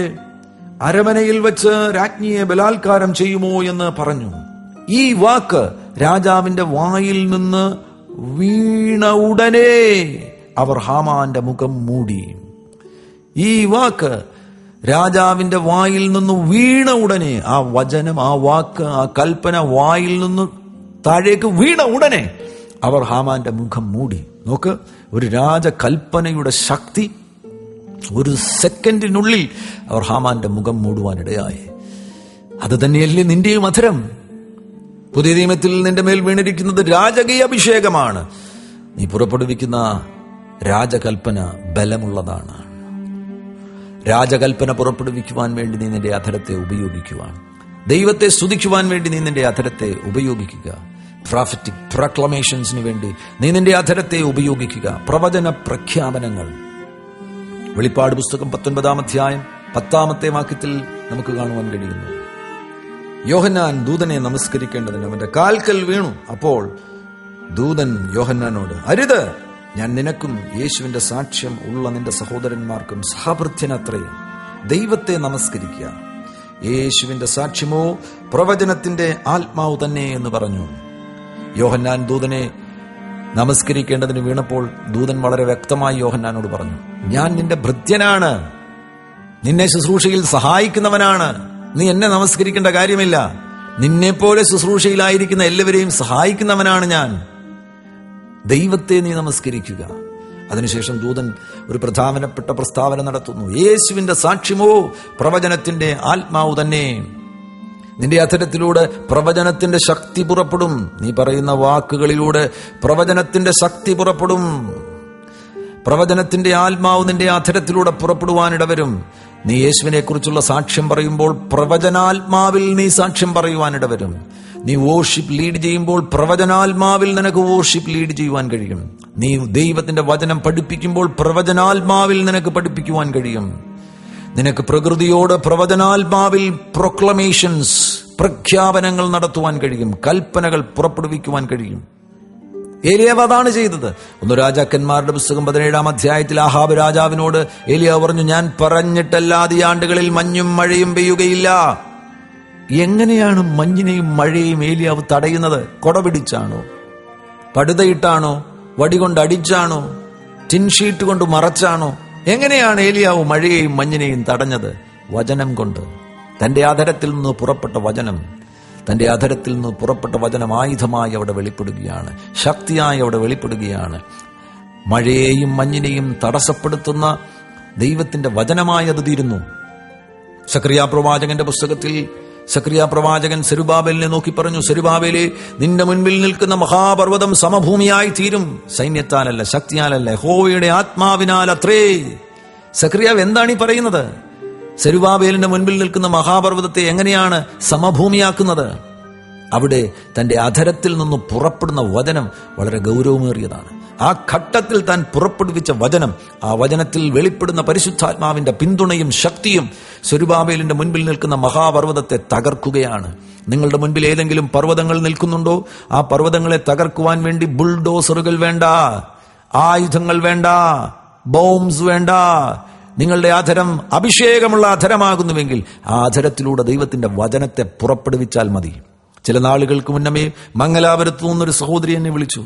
അരമനയിൽ വെച്ച് രാജ്ഞിയെ ബലാത്കാരം ചെയ്യുമോ എന്ന് പറഞ്ഞു. ഈ വാക്ക് രാജാവിന്റെ വായിൽ നിന്ന് വീണ ഉടനെ അവർ ഹാമാന്റെ മുഖം മൂടി. ഈ വാക്ക് രാജാവിന്റെ വായിൽ നിന്ന് വീണ ഉടനെ, ആ വചനം, ആ വാക്ക്, ആ കൽപ്പന വായിൽ നിന്ന് താഴേക്ക് വീണ ഉടനെ അവർ ഹാമാന്റെ മുഖം മൂടി. നോക്ക്, ഒരു രാജകൽപ്പനയുടെ ശക്തി ഒരു സെക്കൻഡിനുള്ളിൽ അവർ ഹാമാന്റെ മുഖം മൂടുവാനിടയായി. അത് തന്നെയല്ലേ നിന്റെയും അധരം? പുതിയ നിയമത്തിൽ നിന്റെ മേൽ വീണിരിക്കുന്നത് രാജകീയ അഭിഷേകമാണ്. നീ പുറപ്പെടുവിക്കുന്ന രാജകൽപ്പന ബലമുള്ളതാണ്. രാജകൽപ്പന പുറപ്പെടുവിക്കുവാൻ വേണ്ടി നീ നിന്റെ അധരത്തെ ഉപയോഗിക്കുവാൻ, ദൈവത്തെ സ്തുതിക്കുവാൻ വേണ്ടി നീ നിന്റെ അധരത്തെ ഉപയോഗിക്കുക. പ്രോഫറ്റിക് പ്രൊക്ലമേഷൻസിന് വേണ്ടി നീ നിന്റെ അധരത്തെ ഉപയോഗിക്കുക. പ്രവചന പ്രഖ്യാപനങ്ങൾ. വെളിപ്പാട് പുസ്തകം 19-ാം അധ്യായം 10-ാമത്തെ വാക്യത്തിൽ നമുക്ക് കാണുവാൻ കഴിയുന്നു. യോഹന്നാൻ ദൂതനെ നമസ്കരിക്കേണ്ടതിന് അവന്റെ കാൽക്കൽ വീണു. അപ്പോൾ ദൂതൻ യോഹന്നാനോട്, അരുത്, ഞാൻ നിനക്കും യേശുവിന്റെ സാക്ഷ്യം ഉള്ള നിന്റെ സഹോദരന്മാർക്കും സഹഭൃത്യനത്രേ. ദൈവത്തെ നമസ്കരിക്കുക. യേശുവിന്റെ സാക്ഷ്യമോ പ്രവചനത്തിന്റെ ആത്മാവ് തന്നെ എന്ന് പറഞ്ഞു. യോഹന്നാൻ ദൂതനെ നമസ്കരിക്കേണ്ടതിന് വീണപ്പോൾ ദൂതൻ വളരെ വ്യക്തമായി യോഹന്നാനോട് പറഞ്ഞു, ഞാൻ നിന്റെ ഭൃത്യനാണ്, നിന്നെ ശുശ്രൂഷയിൽ സഹായിക്കുന്നവനാണ്. നീ എന്നെ നമസ്കരിക്കേണ്ട കാര്യമില്ല. നിന്നെപ്പോലെ ശുശ്രൂഷയിലായിരിക്കുന്ന എല്ലാവരെയും സഹായിക്കുന്നവനാണ് ഞാൻ. ദൈവത്തെ നീ നമസ്കരിക്കുക. അതിനുശേഷം ദൂതൻ ഒരു പ്രധാനപ്പെട്ട പ്രസ്താവന നടത്തുന്നു. യേശുവിന്റെ സാക്ഷ്യമോ പ്രവചനത്തിന്റെ ആത്മാവ് തന്നെ. നിന്റെ അധരത്തിലൂടെ പ്രവചനത്തിന്റെ ശക്തി പുറപ്പെടും. നീ പറയുന്ന വാക്കുകളിലൂടെ പ്രവചനത്തിന്റെ ശക്തി പുറപ്പെടും. പ്രവചനത്തിന്റെ ആത്മാവ് നിന്റെ അധരത്തിലൂടെ പുറപ്പെടുവാനിടവരും. നീ യേശുവിനെ കുറിച്ചുള്ള സാക്ഷ്യം പറയുമ്പോൾ പ്രവചനാത്മാവിൽ നീ സാക്ഷ്യം പറയുവാനിടവരും. നീ വോർഷിപ്പ് ലീഡ് ചെയ്യുമ്പോൾ പ്രവചനാത്മാവിൽ നിനക്ക് വോർഷിപ്പ് ലീഡ് ചെയ്യുവാൻ കഴിയും. നീ ദൈവത്തിന്റെ വചനം പഠിപ്പിക്കുമ്പോൾ പ്രവചനാത്മാവിൽ നിനക്ക് പഠിപ്പിക്കുവാൻ കഴിയും. നിനക്ക് പ്രകൃതിയോട് പ്രവചനാത്മാവിൽ പ്രൊക്ലമേഷൻസ്, പ്രഖ്യാപനങ്ങൾ നടത്തുവാൻ കഴിയും. കൽപ്പനകൾ പുറപ്പെടുവിക്കുവാൻ കഴിയും. ഏലിയാവ് അതാണ് ചെയ്തത്. 1 രാജാക്കന്മാരുടെ പുസ്തകം 17-ാം അധ്യായത്തിൽ ആഹാബ് രാജാവിനോട് ഏലിയാവ് പറഞ്ഞു, ഞാൻ പറഞ്ഞിട്ടല്ലാതെ ഈ ആണ്ടുകളിൽ മഞ്ഞും മഴയും പെയ്യുകയില്ല. എങ്ങനെയാണ് മഞ്ഞിനെയും മഴയെയും ഏലിയാവ് തടയുന്നത്? കൊട പിടിച്ചാണോ? പടുതയിട്ടാണോ? വടികൊണ്ട് അടിച്ചാണോ? ടിൻഷീറ്റ് കൊണ്ട് മറച്ചാണോ? എങ്ങനെയാണ് ഏലിയാവ് മഴയെയും മഞ്ഞിനെയും തടഞ്ഞത്? വചനം കൊണ്ട്. തന്റെ അധരത്തിൽ നിന്ന് പുറപ്പെട്ട വചനം, തന്റെ അധരത്തിൽ നിന്ന് പുറപ്പെട്ട വചനം ആയുധമായി അവിടെ വെളിപ്പെടുകയാണ്, ശക്തിയായി അവിടെ വെളിപ്പെടുകയാണ്. മഴയെയും മഞ്ഞിനെയും തടസ്സപ്പെടുത്തുന്ന ദൈവത്തിന്റെ വചനമായി അത് തീരുന്നു. സക്കറിയ പ്രവാചകന്റെ പുസ്തകത്തിൽ സക്രിയ പ്രവാചകൻ സെരുബാബേലിനെ നോക്കി പറഞ്ഞു, സെരുബാബേലേ, നിന്റെ മുൻപിൽ നിൽക്കുന്ന മഹാപർവ്വതം സമഭൂമിയായി തീരും. സൈന്യത്താലല്ല, ശക്തിയാലല്ല, യഹോവയുടെ ആത്മാവിനാൽ അത്രേ. സക്രിയാവ് എന്താണ് ഈ പറയുന്നത്? സെരുബാബേലിന്റെ മുൻപിൽ നിൽക്കുന്ന മഹാപർവ്വതത്തെ എങ്ങനെയാണ് സമഭൂമിയാക്കുന്നത്? അവിടെ തന്റെ അധരത്തിൽ നിന്ന് പുറപ്പെടുന്ന വചനം വളരെ ഗൗരവമേറിയതാണ്. ആ ഘട്ടത്തിൽ താൻ പുറപ്പെടുവിച്ച വചനം, ആ വചനത്തിൽ വെളിപ്പെടുന്ന പരിശുദ്ധാത്മാവിന്റെ പിന്തുണയും ശക്തിയും സെരുബാബേലിന്റെ മുൻപിൽ നിൽക്കുന്ന മഹാപർവ്വതത്തെ തകർക്കുകയാണ്. നിങ്ങളുടെ മുൻപിൽ ഏതെങ്കിലും പർവ്വതങ്ങൾ നിൽക്കുന്നുണ്ടോ? ആ പർവ്വതങ്ങളെ തകർക്കുവാൻ വേണ്ടി ബുൾഡോസറുകൾ വേണ്ട, ആയുധങ്ങൾ വേണ്ട, ബോംബ്സ് വേണ്ട. നിങ്ങളുടെ അധരം അഭിഷേകമുള്ള അധരമാകുന്നുവെങ്കിൽ ആ അധരത്തിലൂടെ ദൈവത്തിന്റെ വചനത്തെ പുറപ്പെടുവിച്ചാൽ മതി. ചില നാളുകൾക്ക് മുന്നമേ മംഗലാപുരത്തു നിന്നൊരു സഹോദരി എന്നെ വിളിച്ചു.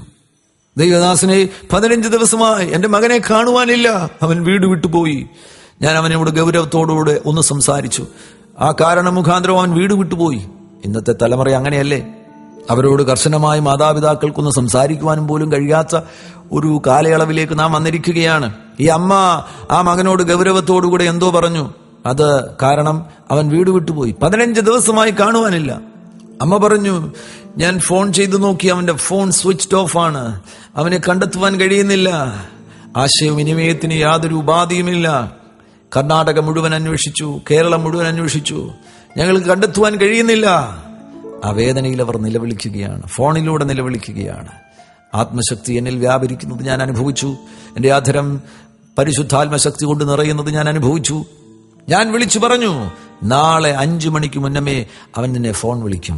ദൈവദാസനെ, 15 ദിവസമായി എന്റെ മകനെ കാണുവാനില്ല, അവൻ വീട് വിട്ടുപോയി. ഞാൻ അവനോട് ഗൗരവത്തോടുകൂടെ ഒന്ന് സംസാരിച്ചു. ആ കാരണം മുഖാന്തരം അവൻ വീട് വിട്ടുപോയി. ഇന്നത്തെ തലമുറ അങ്ങനെയല്ലേ? അവരോട് കർശനമായി മാതാപിതാക്കൾക്കൊന്ന് സംസാരിക്കുവാനും പോലും കഴിയാത്ത ഒരു കാലയളവിലേക്ക് നാം വന്നിരിക്കുകയാണ്. ഈ അമ്മ ആ മകനോട് ഗൗരവത്തോടുകൂടെ എന്തോ പറഞ്ഞു. അത് കാരണം അവൻ വീട് വിട്ടുപോയി, 15 ദിവസമായി കാണുവാനില്ല. അമ്മ പറഞ്ഞു, ഞാൻ ഫോൺ ചെയ്തു നോക്കി, അവന്റെ ഫോൺ സ്വിച്ച്ഡ് ഓഫ് ആണ്, അവനെ കണ്ടെത്തുവാൻ കഴിയുന്നില്ല, ആശയവിനിമയത്തിന് യാതൊരു ഉപാധിയുമില്ല. കർണാടക മുഴുവൻ അന്വേഷിച്ചു, കേരളം മുഴുവൻ അന്വേഷിച്ചു, ഞങ്ങൾക്ക് കണ്ടെത്തുവാൻ കഴിയുന്നില്ല. ആ വേദനയിൽ അവർ നിലവിളിക്കുകയാണ്, ഫോണിലൂടെ നിലവിളിക്കുകയാണ്. ആത്മശക്തി എന്നിൽ വ്യാപരിക്കുന്നത് ഞാൻ അനുഭവിച്ചു. എന്റെ അധരം പരിശുദ്ധാത്മശക്തി കൊണ്ട് നിറയുന്നത് ഞാൻ അനുഭവിച്ചു. ഞാൻ വിളിച്ചു പറഞ്ഞു, നാളെ 5 മണിക്ക് മുന്നമേ അവൻ നിന്നെ ഫോൺ വിളിക്കും.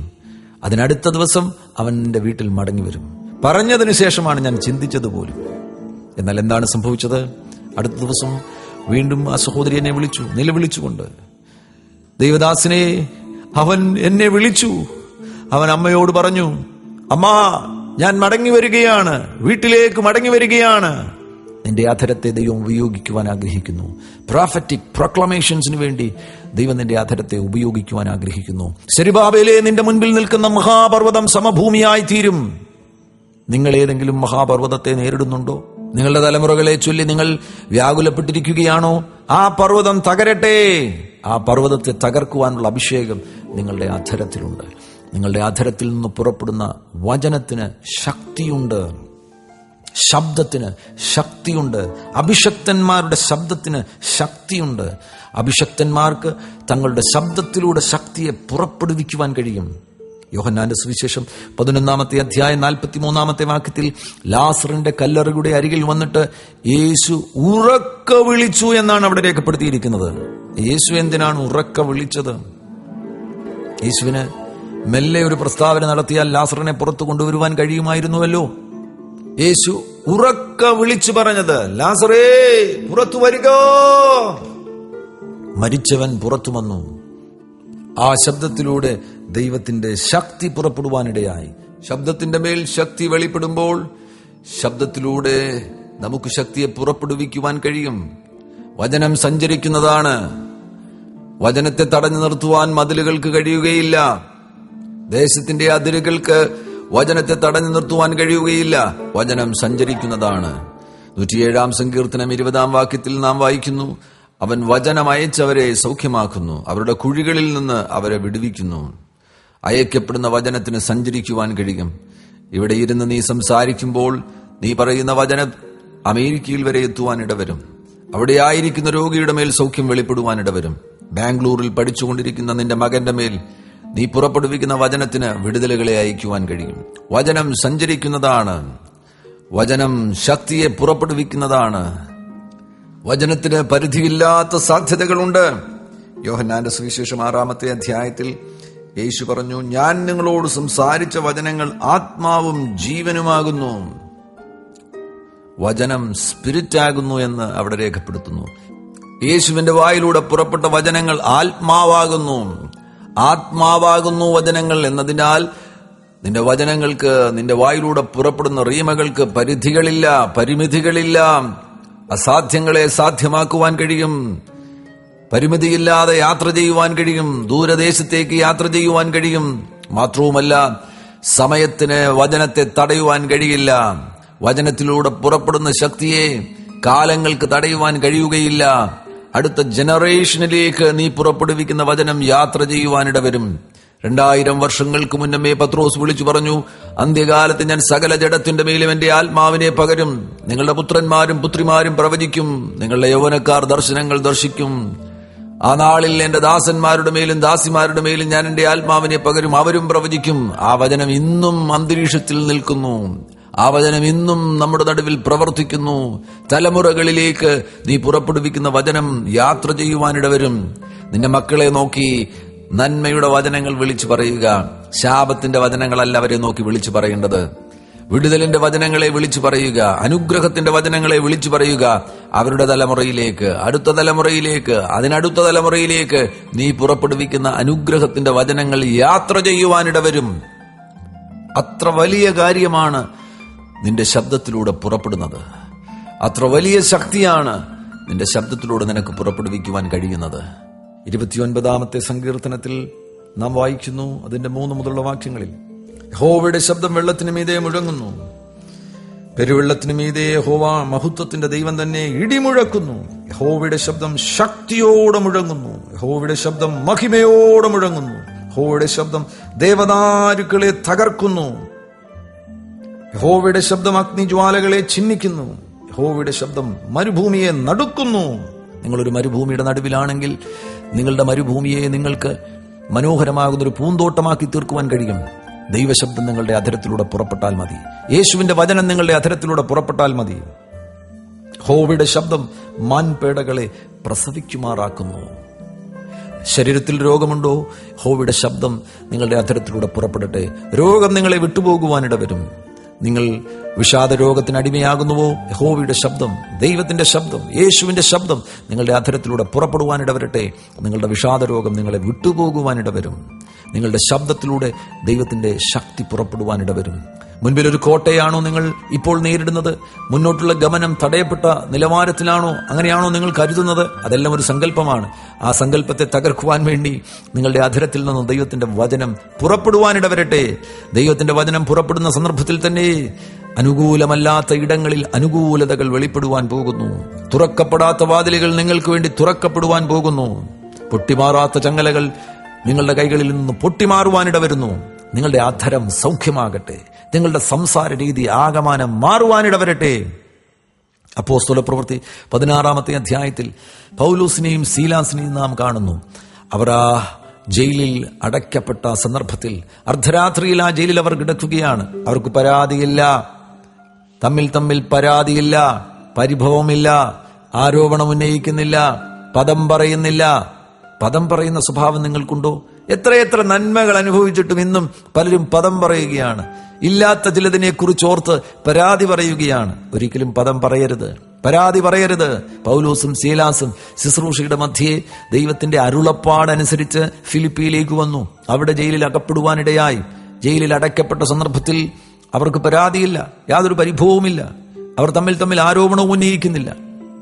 അതിനടുത്ത ദിവസം അവൻ നിന്റെ വീട്ടിൽ മടങ്ങി വരും. പറഞ്ഞതിന് ശേഷമാണ് ഞാൻ ചിന്തിച്ചത് പോലും. എന്നാൽ എന്താണ് സംഭവിച്ചത്? അടുത്ത ദിവസം വീണ്ടും ആ സഹോദരി എന്നെ വിളിച്ചു, നിലവിളിച്ചുകൊണ്ട്. ദൈവദാസനെ, അവൻ എന്നെ വിളിച്ചു. അവൻ അമ്മയോട് പറഞ്ഞു, അമ്മാ, ഞാൻ മടങ്ങി വരികയാണ്, വീട്ടിലേക്ക് മടങ്ങി വരികയാണ്. നിന്റെ അധരത്തെ ദൈവം ഉപയോഗിക്കുവാൻ ആഗ്രഹിക്കുന്നു. പ്രോഫറ്റിക് പ്രൊക്ലമേഷൻസിന് വേണ്ടി ദൈവം നിന്റെ അധരത്തെ ഉപയോഗിക്കുവാൻ ആഗ്രഹിക്കുന്നു. സെരുബാബേലേ, നിന്റെ മുൻപിൽ നിൽക്കുന്ന മഹാപർവ്വതം സമഭൂമിയായി തീരും. നിങ്ങൾ ഏതെങ്കിലും മഹാപർവ്വതത്തെ നേരിടുന്നുണ്ടോ? നിങ്ങളുടെ തലമുറകളെ ചൊല്ലി നിങ്ങൾ വ്യാകുലപ്പെട്ടിരിക്കുകയാണോ? ആ പർവ്വതം തകരട്ടെ. ആ പർവ്വതത്തെ തകർക്കുവാനുള്ള അഭിഷേകം നിങ്ങളുടെ അധരത്തിലുണ്ട്. നിങ്ങളുടെ അധരത്തിൽ നിന്ന് പുറപ്പെടുന്ന വചനത്തിന് ശക്തിയുണ്ട്, ശബ്ദത്തിന് ശക്തിയുണ്ട്. അഭിഷക്തന്മാരുടെ ശബ്ദത്തിന് ശക്തിയുണ്ട്. അഭിഷക്തന്മാർക്ക് തങ്ങളുടെ ശബ്ദത്തിലൂടെ ശക്തിയെ പുറപ്പെടുവിക്കുവാൻ കഴിയും. യോഹന്നാന്റെ സുവിശേഷം 11-ാമത്തെ അധ്യായം 43-ാമത്തെ വാക്യത്തിൽ ലാസറിന്റെ കല്ലറയുടെ അരികിൽ വന്നിട്ട് യേശു ഉറക്ക വിളിച്ചു എന്നാണ് അവിടെ രേഖപ്പെടുത്തിയിരിക്കുന്നത്. യേശു എന്തിനാണ് ഉറക്ക വിളിച്ചത്? യേശുവിന് മെല്ലെ ഒരു പ്രസ്താവന നടത്തിയാൽ ലാസറിനെ പുറത്തു കൊണ്ടുവരുവാൻ കഴിയുമായിരുന്നുവല്ലോ. യേശു ഉറക്ക വിളിച്ചു പറഞ്ഞത്, ലാസറേ, പുറത്തു വരിക. മരിച്ചവൻ പുറത്തു വന്നു. ആ ശബ്ദത്തിലൂടെ ദൈവത്തിന്റെ ശക്തി പുറപ്പെടുവാനിടയായി. ശബ്ദത്തിന്റെ മേൽ ശക്തി വെളിപ്പെടുമ്പോൾ ശബ്ദത്തിലൂടെ നമുക്ക് ശക്തിയെ പുറപ്പെടുവിക്കുവാൻ കഴിയും. വചനം സഞ്ചരിക്കുന്നതാണ്. വചനത്തെ തടഞ്ഞു നിർത്തുവാൻ മതിലുകൾക്ക് കഴിയുകയില്ല. ദേശത്തിന്റെ അതിരുകൾക്ക് വചനത്തെ തടഞ്ഞു നിർത്തുവാൻ കഴിയുകയില്ല. വചനം സഞ്ചരിക്കുന്നതാണ്. 107-ാം സങ്കീർത്തനം 20-ാം വാക്യത്തിൽ നാം വായിക്കുന്നു, അവൻ വചനം അയച്ചവരെ സൗഖ്യമാക്കുന്നു, അവരുടെ കുഴികളിൽ നിന്ന് അവരെ വിടുവിക്കുന്നു. അയക്കപ്പെടുന്ന വചനത്തിന് സഞ്ചരിക്കുവാൻ കഴിയും. ഇവിടെ ഇരുന്ന് നീ സംസാരിക്കുമ്പോൾ നീ പറയുന്ന വചനം അമേരിക്കയിൽ വരെ എത്തുവാൻ ഇടവരും. അവിടെ ആയിരിക്കുന്ന രോഗിയുടെ മേൽ സൗഖ്യം വെളിപ്പെടുവാൻ ഇടവരും. ബാംഗ്ലൂരിൽ പഠിച്ചുകൊണ്ടിരിക്കുന്ന നിന്റെ മകന്റെ മേൽ നീ പുറപ്പെടുവിക്കുന്ന വചനത്തിന് വിടുതലുകളെ അയക്കുവാൻ കഴിയും. വചനം സഞ്ചരിക്കുന്നതാണ്. വചനം ശക്തിയെ പുറപ്പെടുവിക്കുന്നതാണ്. വചനത്തിന് പരിധിയില്ലാത്ത സാധ്യതകളുണ്ട്. യോഹന്നാന്റെ സുവിശേഷം 6-ാമത്തെ അധ്യായത്തിൽ യേശു പറഞ്ഞു, ഞാൻ നിങ്ങളോട് സംസാരിച്ച വചനങ്ങൾ ആത്മാവും ജീവനുമാകുന്നു. വചനം സ്പിരിറ്റ് ആകുന്നു എന്ന് അവിടെ രേഖപ്പെടുത്തുന്നു. യേശുവിന്റെ വായിലൂടെ പുറപ്പെട്ട വചനങ്ങൾ ആത്മാവാകുന്നു. ആത്മാവാകുന്നു വചനങ്ങൾ എന്നതിനാൽ നിന്റെ വചനങ്ങൾക്ക്, നിന്റെ വായിലൂടെ പുറപ്പെടുന്ന റീമകൾക്ക് പരിധികളില്ല, പരിമിതികളില്ല. അസാധ്യങ്ങളെ സാധ്യമാക്കുവാൻ കഴിയും. പരിമിതിയില്ലാതെ യാത്ര ചെയ്യുവാൻ കഴിയും. ദൂരദേശത്തേക്ക് യാത്ര ചെയ്യുവാൻ കഴിയും. മാത്രവുമല്ല, സമയത്തിന് വചനത്തെ തടയുവാൻ കഴിയില്ല. വചനത്തിലൂടെ പുറപ്പെടുന്ന ശക്തിയെ കാലങ്ങൾക്ക് തടയുവാൻ കഴിയുകയില്ല. അടുത്ത ജനറേഷനിലേക്ക് നീ പുറപ്പെടുവിക്കുന്ന വചനം യാത്ര ചെയ്യുവാനിടവരും. 2000 വർഷങ്ങൾക്ക് മുന്നമേ പത്രോസ് വിളിച്ചു പറഞ്ഞു, അന്ത്യകാലത്ത് ഞാൻ സകല ജഡത്തിന്റെ മേലും എന്റെ ആത്മാവിനെ പകരും. നിങ്ങളുടെ പുത്രന്മാരും പുത്രിമാരും പ്രവചിക്കും, നിങ്ങളുടെ യൗവനക്കാർ ദർശനങ്ങൾ ദർശിക്കും. ആ നാളിൽ എന്റെ ദാസന്മാരുടെ മേലും ദാസിമാരുടെ മേലും ഞാൻ എന്റെ ആത്മാവിനെ പകരും, അവരും പ്രവചിക്കും. ആ വചനം ഇന്നും അന്തരീക്ഷത്തിൽ നിൽക്കുന്നു. ആ വചനം ഇന്നും നമ്മുടെ നടുവിൽ പ്രവർത്തിക്കുന്നു. തലമുറകളിലേക്ക് നീ പുറപ്പെടുവിക്കുന്ന വചനം യാത്ര ചെയ്യുവാനിടവരും. നിന്റെ മക്കളെ നോക്കി നന്മയുടെ വചനങ്ങൾ വിളിച്ചു പറയുക. ശാപത്തിന്റെ വചനങ്ങളല്ല അവരെ നോക്കി വിളിച്ചു പറയേണ്ടത്. വിടുതലിന്റെ വചനങ്ങളെ വിളിച്ചു പറയുക, അനുഗ്രഹത്തിന്റെ വചനങ്ങളെ വിളിച്ചു പറയുക. അവരുടെ തലമുറയിലേക്ക്, അടുത്ത തലമുറയിലേക്ക്, അതിനടുത്ത തലമുറയിലേക്ക് നീ പുറപ്പെടുവിക്കുന്ന അനുഗ്രഹത്തിന്റെ വചനങ്ങൾ യാത്ര ചെയ്യുവാനിടവരും. അത്ര വലിയ കാര്യമാണ് നിന്റെ ശബ്ദത്തിലൂടെ പുറപ്പെടുന്നത്. അത്ര വലിയ ശക്തിയാണ് നിന്റെ ശബ്ദത്തിലൂടെ നിനക്ക് പുറപ്പെടുവിക്കുവാൻ കഴിയുന്നത്. 29-ാമത്തെ സങ്കീർത്തനത്തിൽ നാം വായിക്കുന്നു, അതിന്റെ 3 മുതലുള്ള വാക്യങ്ങളിൽ, യഹോവയുടെ ശബ്ദം വെള്ളത്തിന് മീതെ മുഴങ്ങുന്നു, പെരുവെള്ളത്തിന് മീതെ യഹോവ മഹത്വത്തിന്റെ ദൈവം തന്നെ ഇടിമുഴക്കുന്നു. യഹോവയുടെ ശബ്ദം ശക്തിയോടെ മുഴങ്ങുന്നു, യഹോവയുടെ ശബ്ദം മഹിമയോടെ മുഴങ്ങുന്നു. യഹോവയുടെ ശബ്ദം ദേവദാരുക്കളെ തകർക്കുന്നു, യഹോവയുടെ ശബ്ദം അഗ്നിജ്വാലകളെ ചിഹ്നിക്കുന്നു, യഹോവയുടെ ശബ്ദം മരുഭൂമിയെ നടുക്കുന്നു. നിങ്ങളൊരു മരുഭൂമിയുടെ നടുവിലാണെങ്കിൽ നിങ്ങളുടെ മരുഭൂമിയെ നിങ്ങൾക്ക് മനോഹരമാകുന്നൊരു പൂന്തോട്ടമാക്കി തീർക്കുവാൻ കഴിയും. ദൈവശബ്ദം നിങ്ങളുടെ അധരത്തിലൂടെ പുറപ്പെട്ടാൽ മതി. യേശുവിന്റെ വചനം നിങ്ങളുടെ അധരത്തിലൂടെ പുറപ്പെട്ടാൽ മതി. യഹോവയുടെ ശബ്ദം മാൻപേടകളെ പ്രസവിക്കുമാറാക്കുന്നു. ശരീരത്തിൽ രോഗമുണ്ടോ? യഹോവയുടെ ശബ്ദം നിങ്ങളുടെ അധരത്തിലൂടെ പുറപ്പെടട്ടെ. രോഗം നിങ്ങളെ വിട്ടുപോകുവാനിടവരും. നിങ്ങൾ വിഷാദ രോഗത്തിന് അടിമയാകുന്നുവോ? യഹോവയുടെ ശബ്ദം, ദൈവത്തിന്റെ ശബ്ദം, യേശുവിന്റെ ശബ്ദം നിങ്ങളുടെ അധരത്തിലൂടെ പുറപ്പെടുവാനിടവരട്ടെ. നിങ്ങളുടെ വിഷാദ രോഗം നിങ്ങളെ വിട്ടുപോകുവാനിടവരും. നിങ്ങളുടെ ശബ്ദത്തിലൂടെ ദൈവത്തിന്റെ ശക്തി പുറപ്പെടുവാനിടവരും. മുൻപിലൊരു കോട്ടയാണോ നിങ്ങൾ ഇപ്പോൾ നേരിടുന്നത്? മുന്നോട്ടുള്ള ഗമനം തടയപ്പെട്ട നിലവാരത്തിലാണോ? അങ്ങനെയാണോ നിങ്ങൾ കരുതുന്നത്? അതെല്ലാം ഒരു സങ്കല്പമാണ്. ആ സങ്കല്പത്തെ തകർക്കുവാൻ വേണ്ടി നിങ്ങളുടെ അധരത്തിൽ നിന്ന് ദൈവത്തിന്റെ വചനം പുറപ്പെടുവാനിടവരട്ടെ. ദൈവത്തിന്റെ വചനം പുറപ്പെടുന്ന സന്ദർഭത്തിൽ തന്നെ അനുകൂലമല്ലാത്ത ഇടങ്ങളിൽ അനുകൂലതകൾ വെളിപ്പെടുവാൻ പോകുന്നു. തുറക്കപ്പെടാത്ത വാതിലുകൾ നിങ്ങൾക്ക് വേണ്ടി തുറക്കപ്പെടുവാൻ പോകുന്നു. പൊട്ടിമാറാത്ത ചങ്ങലകൾ നിങ്ങളുടെ കൈകളിൽ നിന്ന് പൊട്ടിമാറുവാനിടവരുന്നു. നിങ്ങളുടെ അധരം സൗഖ്യമാകട്ടെ. നിങ്ങളുടെ സംസാര രീതി ആകമാനം മാറുവാനിടവരട്ടെ. അപ്പോസ്തലപ്രവൃത്തി 16-ാമത്തെ അധ്യായത്തിൽ പൗലോസിനെയും സീലാസിനെയും നാം കാണുന്നു. അവർ ആ ജയിലിൽ അടയ്ക്കപ്പെട്ട സന്ദർഭത്തിൽ അർദ്ധരാത്രിയിൽ ആ ജയിലിൽ അവർ കിടക്കുകയാണ്. അവർക്ക് പരാതിയില്ല, തമ്മിൽ പരാതിയില്ല, പരിഭവമില്ല, ആരോപണം ഉന്നയിക്കുന്നില്ല, പദം പറയുന്നില്ല. പദം പറയുന്ന സ്വഭാവം നിങ്ങൾക്കുണ്ടോ? എത്രയെത്ര നന്മകൾ അനുഭവിച്ചിട്ടും ഇന്നും പലരും പദം പറയുകയാണ്. ഇല്ലാത്ത ചിലതിനെ കുറിച്ച് ഓർത്ത് പരാതി പറയുകയാണ്. ഒരിക്കലും പദം പറയരുത്, പരാതി പറയരുത്. പൗലോസും സീലാസും ശുശ്രൂഷയുടെ മധ്യേ ദൈവത്തിന്റെ അരുളപ്പാടനുസരിച്ച് ഫിലിപ്പിയിലേക്ക് വന്നു. അവിടെ ജയിലിൽ അകപ്പെടുവാനിടയായി. ജയിലിൽ അടയ്ക്കപ്പെട്ട സന്ദർഭത്തിൽ അവർക്ക് പരാതിയില്ല, യാതൊരു പരിഭവവുമില്ല. അവർ തമ്മിൽ ആരോപണവും ഉന്നയിക്കുന്നില്ല.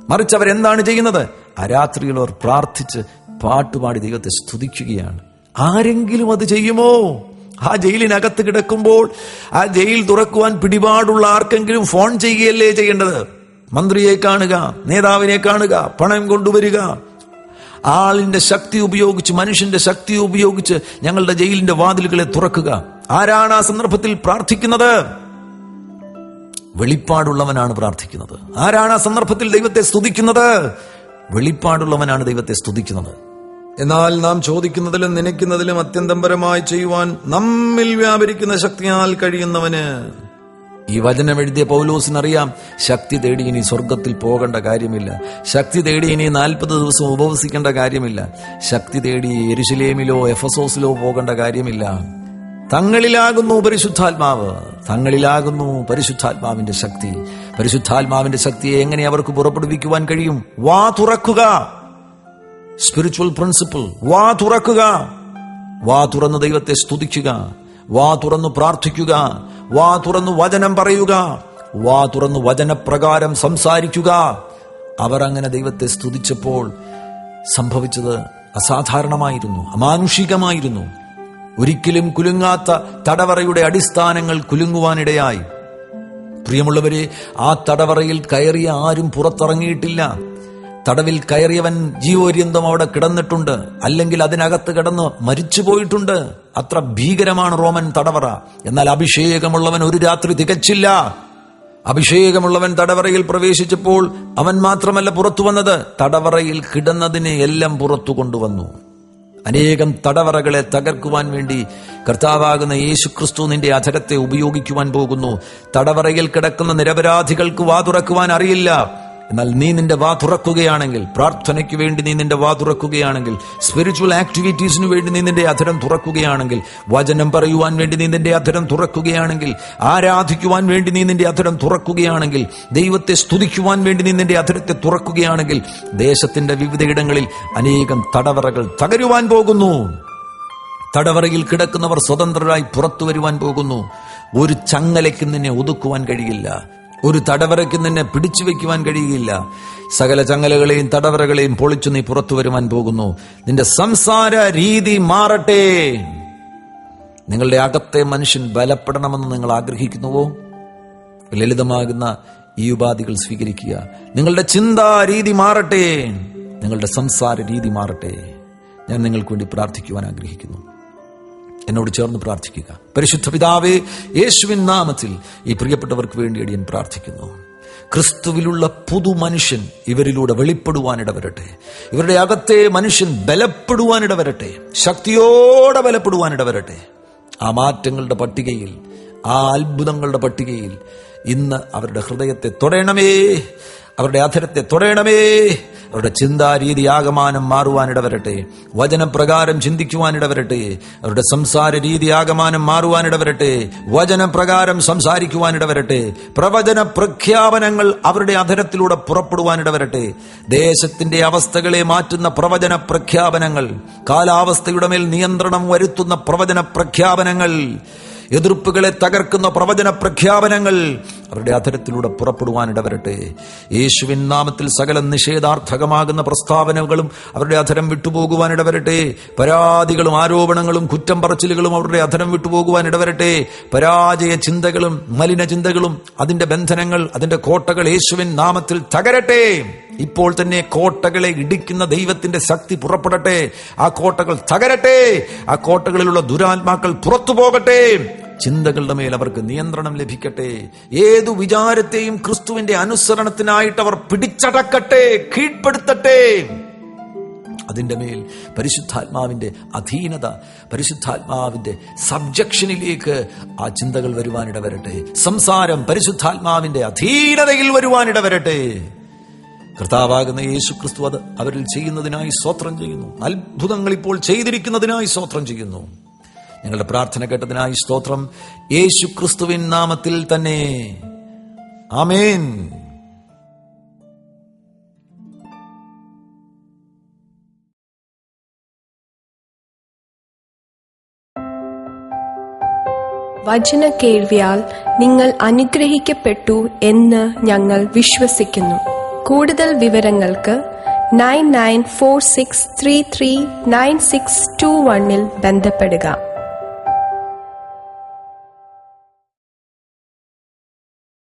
മറിച്ച് അവരെന്താണ് ചെയ്യുന്നത്? ആ രാത്രിയിൽ അവർ പ്രാർത്ഥിച്ച് പാട്ടുപാടി ദൈവത്തെ സ്തുതിക്കുകയാണ്. ആരെങ്കിലും അത് ചെയ്യുമോ? ആ ജയിലിനകത്ത് കിടക്കുമ്പോൾ ആ ജയിൽ തുറക്കുവാൻ പിടിപാടുള്ള ആർക്കെങ്കിലും ഫോൺ ചെയ്യുകയല്ലേ ചെയ്യേണ്ടത്? മന്ത്രിയെ കാണുക, നേതാവിനെ കാണുക, പണം കൊണ്ടുവരിക, ആളിന്റെ ശക്തി ഉപയോഗിച്ച്, മനുഷ്യന്റെ ശക്തി ഉപയോഗിച്ച് ഞങ്ങളുടെ ജയിലിന്റെ വാതിലുകളെ തുറക്കുക. ആരാണ് ആ സന്ദർഭത്തിൽ പ്രാർത്ഥിക്കുന്നത്? വെളിപ്പാടുള്ളവനാണ് പ്രാർത്ഥിക്കുന്നത്. ആരാണ് ആ സന്ദർഭത്തിൽ ദൈവത്തെ സ്തുതിക്കുന്നത്? വെളിപ്പാടുള്ളവനാണ് ദൈവത്തെ സ്തുതിക്കുന്നത്. എന്നാൽ നാം ചോദിക്കുന്നതിലും നനയ്ക്കുന്നതിലും അത്യന്തം പരമായി ചെയ്യുവാൻ നമ്മിൽ വ്യാപരിക്കുന്ന ശക്തിയാൽ കഴിയുന്നവന്. ഈ വചനം എഴുതിയ പൗലോസിനറിയാം, ശക്തി തേടി ഇനി സ്വർഗത്തിൽ പോകേണ്ട കാര്യമില്ല. ശക്തി തേടി ഇനി 40 ദിവസം ഉപവസിക്കേണ്ട കാര്യമില്ല. ശക്തി തേടി യെരുശലേമിലോ എഫസോസിലോ പോകേണ്ട കാര്യമില്ല. തങ്ങളിലാകുന്നു പരിശുദ്ധാത്മാവ്, തങ്ങളിലാകുന്നു പരിശുദ്ധാത്മാവിന്റെ ശക്തി. പരിശുദ്ധാത്മാവിന്റെ ശക്തിയെ എങ്ങനെ അവർക്ക് പുറപ്പെടുവിക്കുവാൻ കഴിയും? വാ തുറക്കുക. Spiritual principle. വാ തുറക്കുക. വാ തുറന്ന് ദൈവത്തെ സ്തുതിക്കുക. വാ തുറന്ന് പ്രാർത്ഥിക്കുക. വാ തുറന്ന് വചനം പറയുക. വാ തുറന്ന് വചനപ്രകാരം സംസാരിക്കുക. അവർ അങ്ങനെ ദൈവത്തെ സ്തുതിച്ചപ്പോൾ സംഭവിച്ചത് അസാധാരണമായിരുന്നു, അമാനുഷികമായിരുന്നു. ഒരിക്കലും കുലുങ്ങാത്ത തടവറയുടെ അടിസ്ഥാനങ്ങൾ കുലുങ്ങുവാനിടയായി. പ്രിയമുള്ളവരെ, ആ തടവറയിൽ കയറിയ ആരും പുറത്തിറങ്ങിയിട്ടില്ല. തടവിൽ കയറിയവൻ ജീവപര്യന്തം അവിടെ കിടന്നിട്ടുണ്ട്, അല്ലെങ്കിൽ അതിനകത്ത് കിടന്ന് മരിച്ചുപോയിട്ടുണ്ട്. അത്ര ഭീകരമാണ് റോമൻ തടവറ. എന്നാൽ അഭിഷേകമുള്ളവൻ ഒരു രാത്രി തികച്ചില്ല. അഭിഷേകമുള്ളവൻ തടവറയിൽ പ്രവേശിച്ചപ്പോൾ അവൻ മാത്രമല്ല പുറത്തു വന്നത്, തടവറയിൽ കിടന്നതിനെ എല്ലാം പുറത്തു കൊണ്ടുവന്നു. അനേകം തടവറകളെ തകർക്കുവാൻ വേണ്ടി കർത്താവാകുന്ന യേശുക്രിസ്തു നിന്റെ അധരത്തെ ഉപയോഗിക്കുവാൻ പോകുന്നു. തടവറയിൽ കിടക്കുന്ന നിരപരാധികൾക്ക് വാ തുറക്കുവാൻ അറിയില്ല. എന്നാൽ നീ നിന്റെ വാ തുറക്കുകയാണെങ്കിൽ, പ്രാർത്ഥനയ്ക്ക് വേണ്ടി നീ നിന്റെ വാ തുറക്കുകയാണെങ്കിൽ, സ്പിരിച്വൽ ആക്ടിവിറ്റീസിന് വേണ്ടി നീ നിന്റെ അധരം തുറക്കുകയാണെങ്കിൽ, വചനം പറയുവാൻ വേണ്ടി നീ നിന്റെ അധരം തുറക്കുകയാണെങ്കിൽ, ആരാധിക്കുവാൻ വേണ്ടി നീ നിന്റെ അധരം തുറക്കുകയാണെങ്കിൽ, ദൈവത്തെ സ്തുതിക്കുവാൻ വേണ്ടി നീ നിന്റെ അധരത്തെ തുറക്കുകയാണെങ്കിൽ, ദേശത്തിന്റെ വിവിധയിടങ്ങളിൽ അനേകം തടവറകൾ തകരുവാൻ പോകുന്നു. തടവറയിൽ കിടക്കുന്നവർ സ്വതന്ത്രരായി പുറത്തു വരുവാൻ പോകുന്നു. ഒരു ചങ്ങലയ്ക്ക് നിന്നെ ഒതുക്കുവാൻ കഴിയില്ല. ഒരു തടവറയ്ക്ക് നിന്നെ പിടിച്ചു വയ്ക്കുവാൻ കഴിയുകയില്ല. സകല ചങ്ങലകളെയും തടവറകളെയും പൊളിച്ചു നീ പുറത്തു വരുവാൻ പോകുന്നു. നിന്റെ സംസാര രീതി മാറട്ടെ. നിങ്ങളുടെ അകത്തെ മനുഷ്യൻ ബലപ്പെടണമെന്ന് നിങ്ങൾ ആഗ്രഹിക്കുന്നുവോ? ലളിതമാകുന്ന ഈ ഉപാധികൾ സ്വീകരിക്കുക. നിങ്ങളുടെ ചിന്താ രീതി മാറട്ടെ, നിങ്ങളുടെ സംസാര രീതി മാറട്ടെ. ഞാൻ നിങ്ങൾക്ക് വേണ്ടി പ്രാർത്ഥിക്കുവാൻ ആഗ്രഹിക്കുന്നു. എന്നോട് ചേർന്ന് പ്രാർത്ഥിക്കുക. പരിശുദ്ധ പിതാവേ, യേശുവിൻ നാമത്തിൽ ഈ പ്രിയപ്പെട്ടവർക്ക് വേണ്ടി അടിയൻ പ്രാർത്ഥിക്കുന്നു. ക്രിസ്തുവിലുള്ള പുതു മനുഷ്യൻ ഇവരിലൂടെ വെളിപ്പെടുവാനിടവരട്ടെ. ഇവരുടെ അകത്തെ മനുഷ്യൻ ബലപ്പെടുവാനിടവരട്ടെ, ശക്തിയോടെ ബലപ്പെടുവാനിടവരട്ടെ. ആ മാറ്റങ്ങളുടെ പട്ടികയിൽ, ആ അത്ഭുതങ്ങളുടെ പട്ടികയിൽ ഇന്ന് അവരുടെ ഹൃദയത്തെ തൊടയണമേ, അവരുടെ അധരത്തെ തൊടയണമേ. അവരുടെ ചിന്താരീതി ആകമാനം മാറുവാനിടവരട്ടെ, വചനപ്രകാരം ചിന്തിക്കുവാനിടവരട്ടെ. അവരുടെ സംസാര രീതി ആകമാനം മാറുവാനിടവരട്ടെ, വചനപ്രകാരം സംസാരിക്കുവാനിടവരട്ടെ. പ്രവചന പ്രഖ്യാപനങ്ങൾ അവരുടെ അധരത്തിലൂടെ പുറപ്പെടുവാനിടവരട്ടെ. ദേശത്തിന്റെ അവസ്ഥകളെ മാറ്റുന്ന പ്രവചന പ്രഖ്യാപനങ്ങൾ, കാലാവസ്ഥയുടെ മേൽ നിയന്ത്രണം വരുത്തുന്ന പ്രവചന പ്രഖ്യാപനങ്ങൾ, എതിർപ്പുകളെ തകർക്കുന്ന പ്രവചന പ്രഖ്യാപനങ്ങൾ അവരുടെ അധരത്തിലൂടെ പുറപ്പെടുവാനിടവരട്ടെ. യേശുവിൻ നാമത്തിൽ സകല നിഷേധാർത്ഥകമാകുന്ന പ്രസ്താവനകളും അവരുടെ അധരം വിട്ടുപോകുവാനിടവരട്ടെ. പരാതികളും ആരോപണങ്ങളും കുറ്റം പറച്ചിലുകളും അവരുടെ അധരം വിട്ടുപോകുവാനിടവരട്ടെ. പരാജയ ചിന്തകളും മലിന ചിന്തകളും അതിന്റെ ബന്ധനങ്ങൾ, അതിന്റെ കോട്ടകൾ യേശുവിൻ നാമത്തിൽ തകരട്ടെ. ഇപ്പോൾ തന്നെ കോട്ടകളെ ഇടിക്കുന്ന ദൈവത്തിന്റെ ശക്തി പുറപ്പെടട്ടെ. ആ കോട്ടകൾ തകരട്ടെ. ആ കോട്ടകളിലുള്ള ദുരാത്മാക്കൾ പുറത്തു പോകട്ടെ. ചിന്തകളുടെ മേൽ അവർക്ക് നിയന്ത്രണം ലഭിക്കട്ടെ. ഏതു വിചാരത്തെയും ക്രിസ്തുവിന്റെ അനുസരണത്തിനായിട്ട് അവർ പിടിച്ചടക്കട്ടെ, കീഴ്പ്പെടുത്തട്ടെ. അതിന്റെ മേൽ പരിശുദ്ധാത്മാവിന്റെ അധീനത, പരിശുദ്ധാത്മാവിന്റെ സബ്ജക്ഷനിലേക്ക് ആ ചിന്തകൾ വരുവാനിടവരട്ടെ. സംസാരം പരിശുദ്ധാത്മാവിന്റെ അധീനതയിൽ വരുവാനിടവരട്ടെ. കർത്താവാകുന്ന യേശുക്രിസ്തു അത് അവരിൽ ചെയ്യുന്നതിനായി സ്തോത്രം ചെയ്യുന്നു. അത്ഭുതങ്ങൾ ഇപ്പോൾ ചെയ്തിരിക്കുന്നതിനായി സ്തോത്രം ചെയ്യുന്നു. ഞങ്ങളുടെ പ്രാർത്ഥന കേട്ടതിനായി സ്തോത്രം. യേശുക്രിസ്തുവിൻ നാമത്തിൽ തന്നെ ആമേൻ. വചന കേൾവിയാൽ നിങ്ങൾ അനുഗ്രഹിക്കപ്പെട്ടു എന്ന് ഞങ്ങൾ വിശ്വസിക്കുന്നു. കൂടുതൽ വിവരങ്ങൾക്ക് 9946339621 ബന്ധപ്പെടുക.